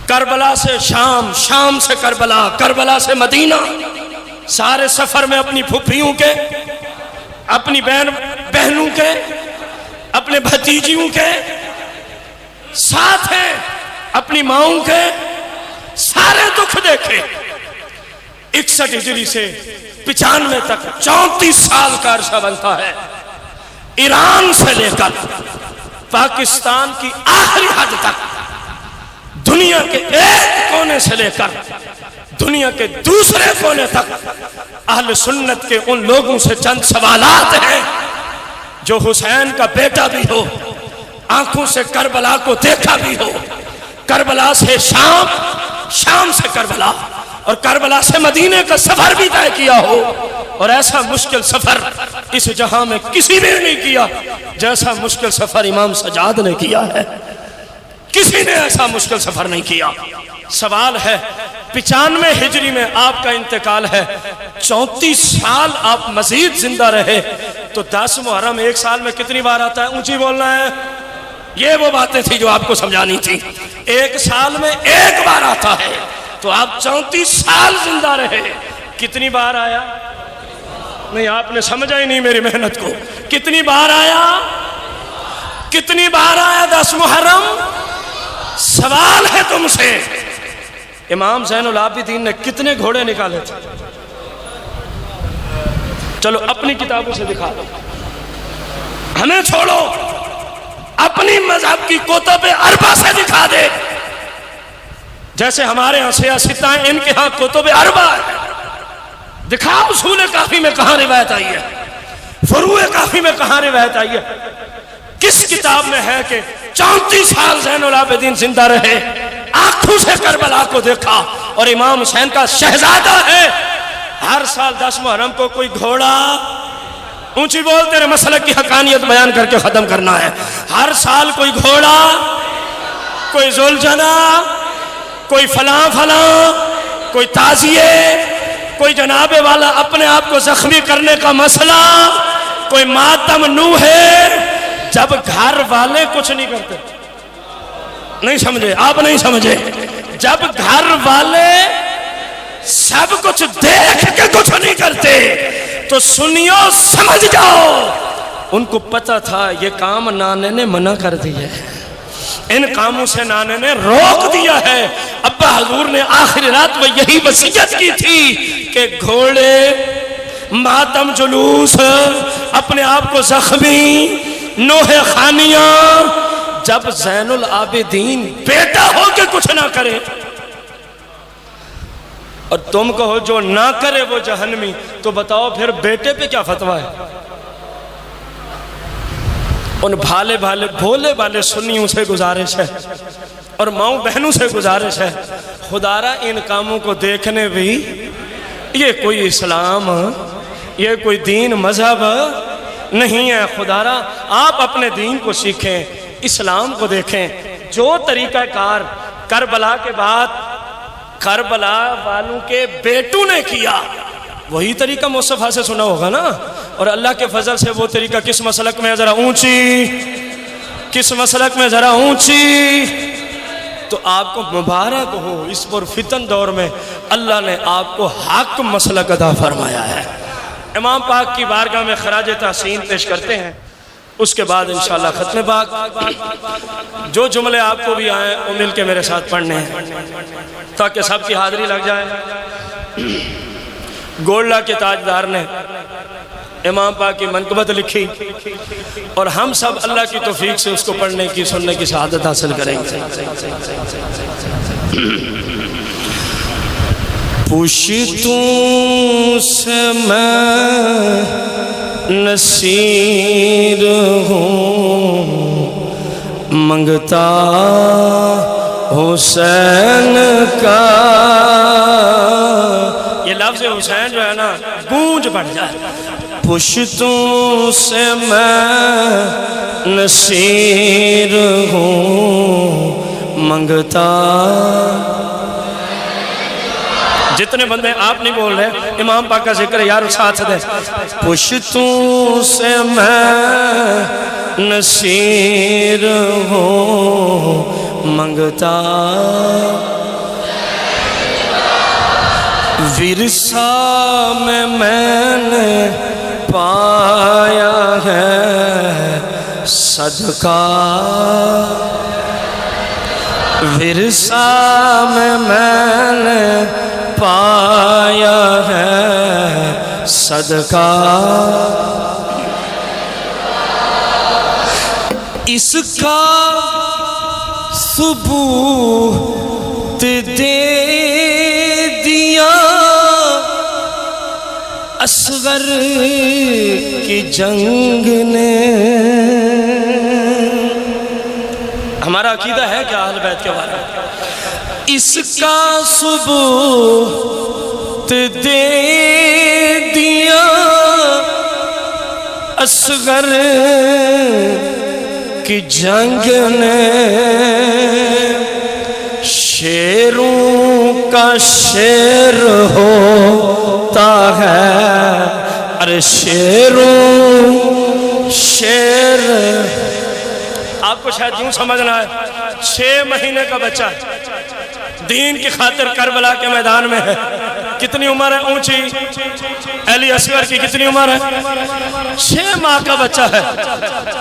کربلا سے شام، شام سے کربلا، کربلا سے مدینہ، سارے سفر میں اپنی پھپھیوں کے، اپنی بہنوں کے، اپنے بھتیجیوں کے ساتھ ہیں، اپنی ماؤں کے سارے دکھ دیکھے۔ 61 ہجری سے 95 تک 34 سال کا عرصہ بنتا ہے۔ ایران سے لے کر پاکستان کی آخری حد تک، دنیا کے ایک کونے سے لے کر دنیا کے دوسرے کونے تک اہل سنت کے ان لوگوں سے چند سوالات ہیں جو حسین کا بیٹا بھی ہو، آنکھوں سے کربلا کو دیکھا بھی ہو، کربلا سے شام، شام سے کربلا اور کربلا سے مدینہ کا سفر بھی طے کیا ہو، اور ایسا مشکل سفر اس جہاں میں کسی نے نہیں کیا جیسا مشکل سفر امام سجاد نے کیا ہے۔ کسی نے ایسا مشکل سفر نہیں کیا۔ سوال ہے 95 ہجری میں آپ کا انتقال ہے، 34 سال آپ مزید زندہ رہے، تو 10 محرم ایک سال میں کتنی بار آتا ہے؟ اونچی بولنا ہے، یہ وہ باتیں تھی جو آپ کو سمجھانی تھی۔ ایک سال میں ایک بار آتا ہے، تو آپ 34 سال زندہ رہے، کتنی بار آیا؟ نہیں، آپ نے سمجھا ہی نہیں میری محنت کو۔ کتنی بار آیا؟ کتنی بار آیا 10 محرم؟ سوال ہے تم سے، امام زین العابدین نے کتنے گھوڑے نکالے تھے؟ چلو اپنی کتابوں سے دکھا دو، ہمیں چھوڑو، اپنی مذہب کی کتب اربع سے دکھا دے۔ جیسے ہمارے ہاں سیاستہ ہیں، ان کے ہاں کتب اربع ہے، دکھا اصول کافی میں کہاں روایت آئی ہے، فروع کافی میں کہاں روایت آئی ہے، کس کتاب میں ہے کہ 34 سال زین العابدین زندہ رہے، آنکھوں سے کربلا کو دیکھا، اور امام حسین کا شہزادہ ہے۔ ہر سال 10 محرم کو کوئی گھوڑا، اونچی بول، تیرے مسلک کی حقانیت بیان کر کے ختم کرنا ہے، ہر سال کوئی گھوڑا، کوئی ذوالجنا، کوئی فلاں فلاں، کوئی تعزیے، کوئی جناب والا اپنے آپ کو زخمی کرنے کا مسئلہ، کوئی ماتم نوح ہے۔ جب گھر والے کچھ نہیں کرتے، نہیں سمجھے آپ، نہیں سمجھے، جب گھر والے سب کچھ دیکھ کے کچھ نہیں کرتے تو سنیو سمجھ جاؤ ان کو پتا تھا یہ کام نانے نے منع کر دیا ہے، ان کاموں سے نانے نے روک دیا ہے۔ ابا حضور نے آخری رات میں یہی وصیت کی تھی کہ گھوڑے، ماتم جلوس، اپنے آپ کو زخمی، نوح خانیاں، جب زین العابدین بیٹا ہو کے کچھ نہ کرے اور تم کہو جو نہ کرے وہ جہنمی، تو بتاؤ پھر بیٹے پہ کیا فتویٰ ہے؟ ان بھالے بھولے والے سنیوں سے گزارش ہے اور ماؤں بہنوں سے گزارش ہے، خدارہ ان کاموں کو دیکھنے بھی، یہ کوئی اسلام، یہ کوئی دین مذہب نہیں ہے۔ خدارہ آپ اپنے دین کو سیکھیں، اسلام کو دیکھیں۔ جو طریقہ کار کربلا کے بعد کربلا والوں کے بیٹوں نے کیا، وہی طریقہ مصطفیٰ سے سنا ہوگا نا، اور اللہ کے فضل سے وہ طریقہ کس مسلک میں ہے؟ ذرا اونچی کس مسلک میں ذرا اونچی، تو آپ کو مبارک ہو، اس پر فتن دور میں اللہ نے آپ کو حق مسلک عطا فرمایا ہے۔ امام پاک کی بارگاہ میں خراج تحسین پیش کرتے ہیں، اس کے بعد انشاءاللہ ختم پاک۔ جو جملے آپ کو بھی آئیں وہ مل کے میرے ساتھ پڑھنے ہیں تاکہ سب کی حاضری لگ جائے۔ گولڈا کے تاجدار نے امام پاک کی منقبت لکھی اور ہم سب اللہ کی توفیق سے اس کو پڑھنے کی سننے کی سعادت حاصل کریں گے۔ پشتوں سے میں نصیر ہوں، منگتا حسین کا۔ یہ لفظ حسین جو ہے نا گونج بڑھ جائے۔ پشتوں سے میں نصیر ہوں، منگتا۔ جتنے بندے آپ نہیں بول رہے امام پاک کا ذکر یار ساتھ دے۔ پشتوں سے میں نصیر ہوں، منگتا ورثہ میں نے پایا ہے صدقہ، ورثہ میں نے پایا ہے صدقہ، اس کا ثبوت دے دیا اصغر کی جنگ نے۔ ہمارا عقیدہ ہے کیا اہل بیت کے بارے میں؟ اس کا ثبوت دے دیا اصغر کی جنگ نے، شیروں کا شیر ہوتا ہے، ارے شیروں شیر۔ آپ کو شاید یوں سمجھنا ہے 6 مہینے کا بچہ دین کی خاطر کربلا کے میدان میں ہے۔ کتنی عمر ہے اونچی؟ علی اصغر کی کتنی عمر ہے؟ 6 ماہ کا بچہ ہے،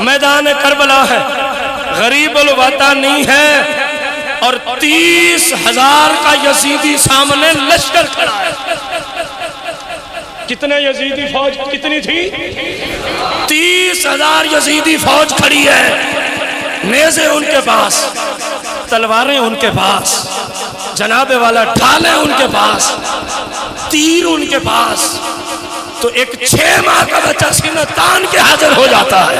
میدان کربلا ہے، غریب الوطنی ہے، اور 30,000 کا یزیدی سامنے لشکر کھڑا ہے۔ کتنے یزیدی فوج کتنی تھی؟ 30,000 یزیدی فوج کھڑی ہے، نیزے ان کے پاس، تلواریں ان کے پاس، جناب والا ڈھالیں ان کے پاس، تیر ان کے پاس، تو ایک 6 ماہ کا بچہ سینہ تان کے حاضر ہو جاتا ہے۔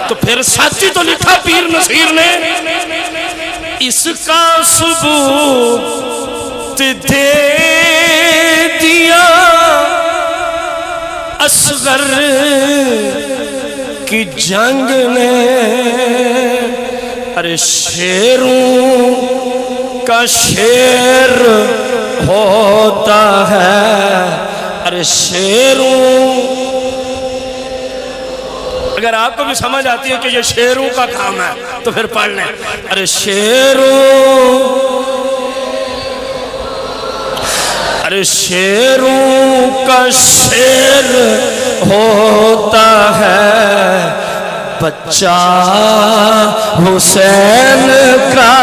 تو پھر سچی تو لکھا پیر نصیر نے، اس کا ثبوت دے دیا اصغر کی جنگ نے، ارے شیروں کا شیر ہوتا ہے، ارے شیروں۔ اگر آپ کو بھی سمجھ آتی ہے کہ یہ شیروں کا کام ہے تو پھر پڑھ لیں، ارے شیروں، ارے شیروں کا شیر ہوتا ہے بچہ حسین کا،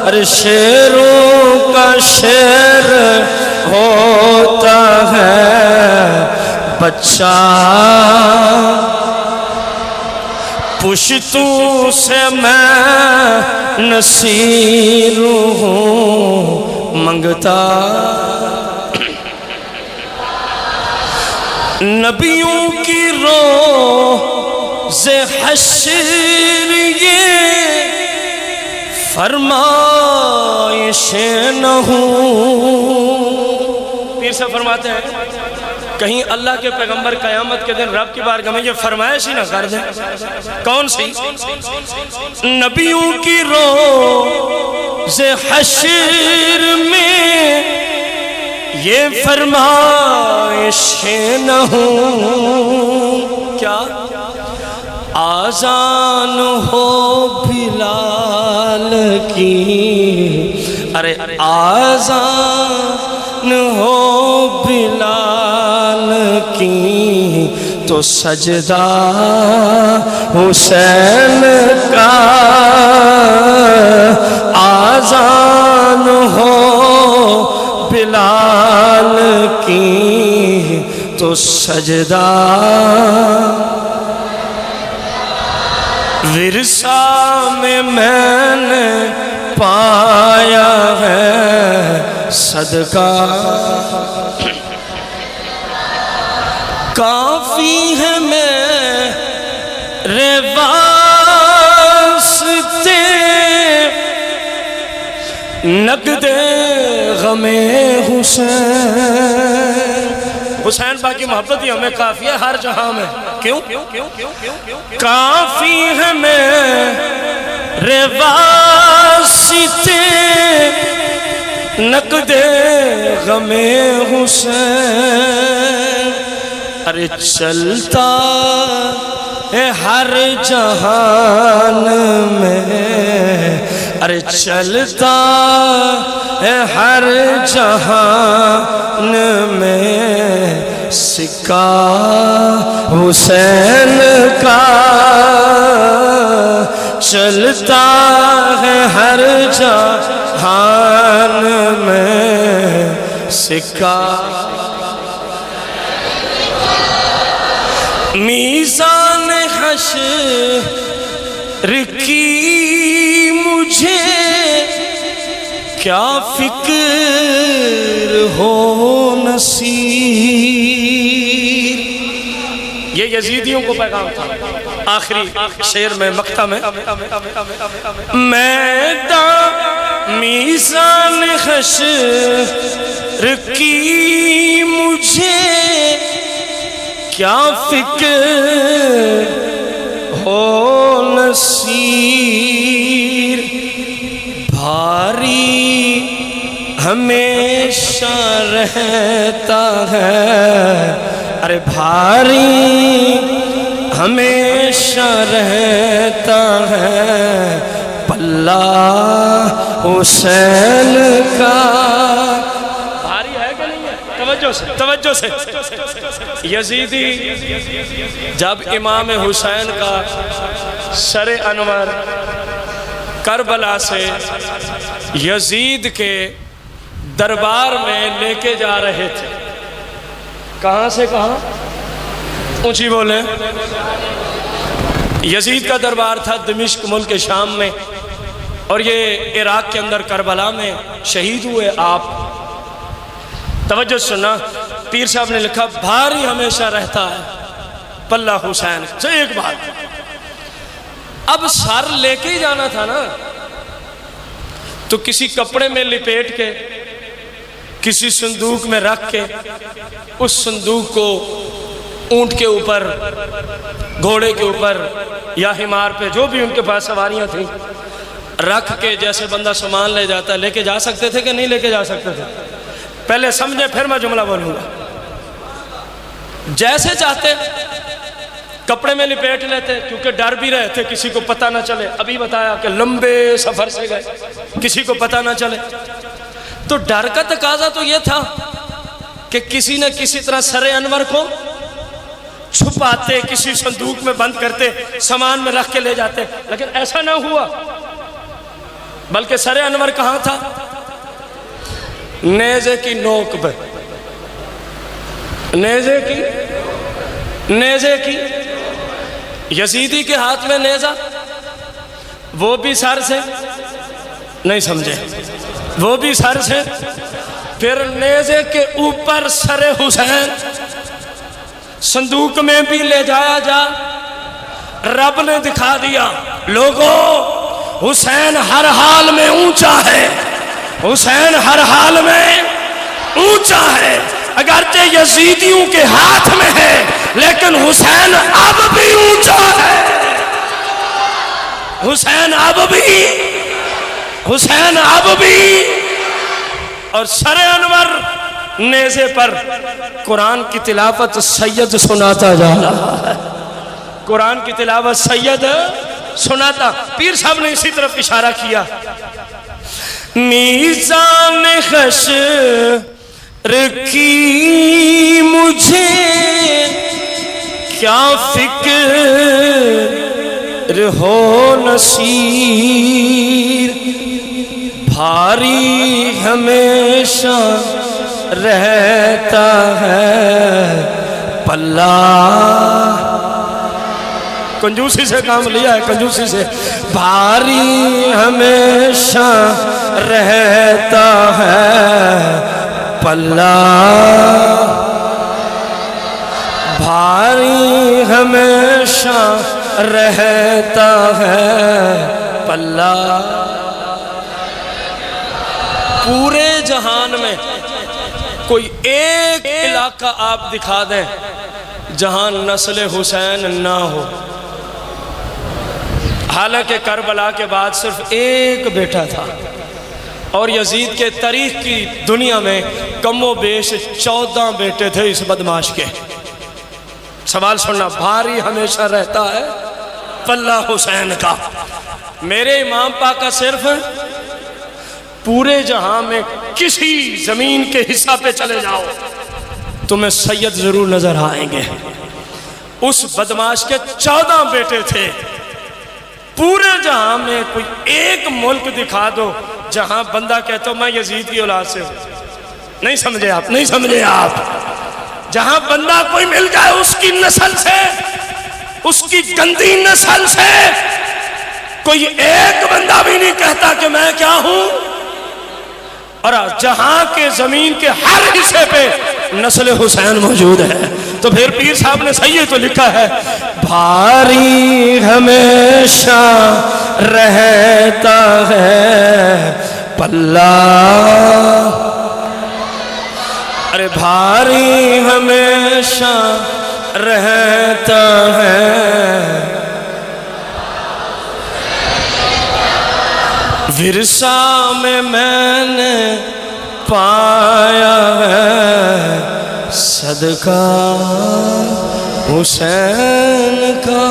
ارے شیروں کا شیر ہوتا ہے بچہ، پشتوں سے میں نصیر ہوں، منگتا نبیوں کی روز حشر یہ فرمائش نہ ہوں۔ پیر سے فرماتے ہیں کہیں اللہ کے پیغمبر قیامت کے دن رب کی بارگاہ میں یہ فرمائش ہی نہ کر دیں۔ کون سی؟ نبیوں کی روز حشر میں یہ فرمائش نہ ہوں، کیا آذان ہو بلال کی، ارے آذان ہو بلال کی تو سجدہ حسین کا، آذان ہو بلال کی تو سجدہ، ورثہ میں نے پایا ہے صدقہ، کافی ہے میرے واسطے نقد غم حسین، حسین پاک کی محبت ہی ہمیں کافی ہے ہر جہاں میں، کیوں؟ کافی ہے میرے واسطے نقد غم حسین، ارے چلتا ہے ہر جہان میں، ارے چلتا ہے ہر جہان میں سکہ حسین کا، چلتا ہے ہر جہان میں سکہ، میزان حشر کی مجھے کیا فکر ہو نصیر، یہ یزیدیوں کو پیغام تھا آخری شعر میں مقطع میں، میدان میزان حشر کی مجھے کیا فکر ہو نصیر، بھاری ہمیشہ رہتا ہے، ارے بھاری ہمیشہ رہتا ہے پلہ حسین کا، بھاری ہے کہ نہیں ہے؟ توجہ سے یزیدی جب امام حسین کا سر انور کربلا سے یزید کے دربار میں لے کے جا رہے تھے، کہاں سے کہاں؟ اونچی بولیں، یزید کا دربار تھا دمشق ملک شام میں، اور یہ عراق کے اندر کربلا میں شہید ہوئے آپ۔ توجہ سننا، پیر صاحب نے لکھا بھاری ہمیشہ رہتا ہے پلہ حسین سے، ایک بات اب سر لے کے ہی جانا تھا نا، تو کسی کپڑے میں لپیٹ کے کسی صندوق میں رکھ کے اس صندوق کو اونٹ کے اوپر، گھوڑے کے اوپر یا حمار پہ، جو بھی ان کے پاس سواریاں تھیں، رکھ کے جیسے بندہ سامان لے جاتا ہے، لے کے جا سکتے تھے کہ نہیں لے کے جا سکتے تھے؟ پہلے سمجھے پھر میں جملہ بولوں گا۔ جیسے چاہتے کپڑے میں لپیٹ لیتے، کیونکہ ڈر بھی رہے تھے کسی کو پتہ نہ چلے، ابھی بتایا کہ لمبے سفر سے گئے کسی کو پتہ نہ چلے، تو ڈر کا تقاضا تو یہ تھا کہ کسی نہ کسی طرح سر انور کو چھپاتے، کسی صندوق میں بند کرتے، سامان میں رکھ کے لے جاتے، لیکن ایسا نہ ہوا، بلکہ سر انور کہاں تھا؟ نیزے کی نوک پہ، نیزے کی یزیدی کے ہاتھ میں نیزہ، وہ بھی سر سے، نہیں سمجھے، وہ بھی سر سے، پھر نیزے کے اوپر سر حسین، صندوق میں بھی لے جایا جا، رب نے دکھا دیا لوگوں حسین ہر حال میں اونچا ہے، حسین ہر حال میں اونچا ہے، اگرچہ یزیدیوں کے ہاتھ میں ہے لیکن حسین اب بھی اونچا ہے، حسین اب بھی، اور سر انور نیزے پر قرآن کی تلاوت سید سناتا جا رہا ہے، قرآن کی تلاوت سید سناتا. پیر صاحب نے اسی طرف اشارہ کیا. میزان حشر کی مجھے کیا فکر ہو نصیر، بھاری ہمیشہ رہتا ہے پلہ. کنجوسی سے کام لیا ہے، کنجوسی سے. بھاری ہمیشہ رہتا ہے پلہ، بھاری ہمیشہ رہتا ہے پلہ. پورے جہان میں کوئی ایک علاقہ آپ دکھا دیں جہاں نسل حسین نہ ہو. حالانکہ کربلا کے بعد صرف ایک بیٹا تھا، اور یزید کے تاریخ کی دنیا میں کم و بیش 14 بیٹے تھے اس بدماش کے. سوال سننا، بھاری ہمیشہ رہتا ہے پلہ حسین کا. میرے امام پاک کا صرف پورے جہاں میں کسی زمین کے حصہ پہ چلے جاؤ تمہیں سید ضرور نظر آئیں گے. اس بدماش کے 14 بیٹے تھے. پورے جہاں میں کوئی ایک ملک دکھا دو جہاں بندہ کہتا ہوں میں یزید کی اولاد سے ہوں. نہیں سمجھے آپ، نہیں سمجھے آپ. جہاں بندہ کوئی مل جائے اس کی نسل سے، اس کی گندی نسل سے، کوئی ایک بندہ بھی نہیں کہتا کہ میں کیا ہوں. اور جہاں کے زمین کے ہر حصے پہ نسل حسین موجود ہے. تو پھر پیر صاحب نے صحیح تو لکھا ہے، بھاری ہمیشہ رہتا ہے پلہ. ارے بھاری ہمیشہ رہتا ہے. ورثہ میں نے پایا ہے صدقہ حسین کا.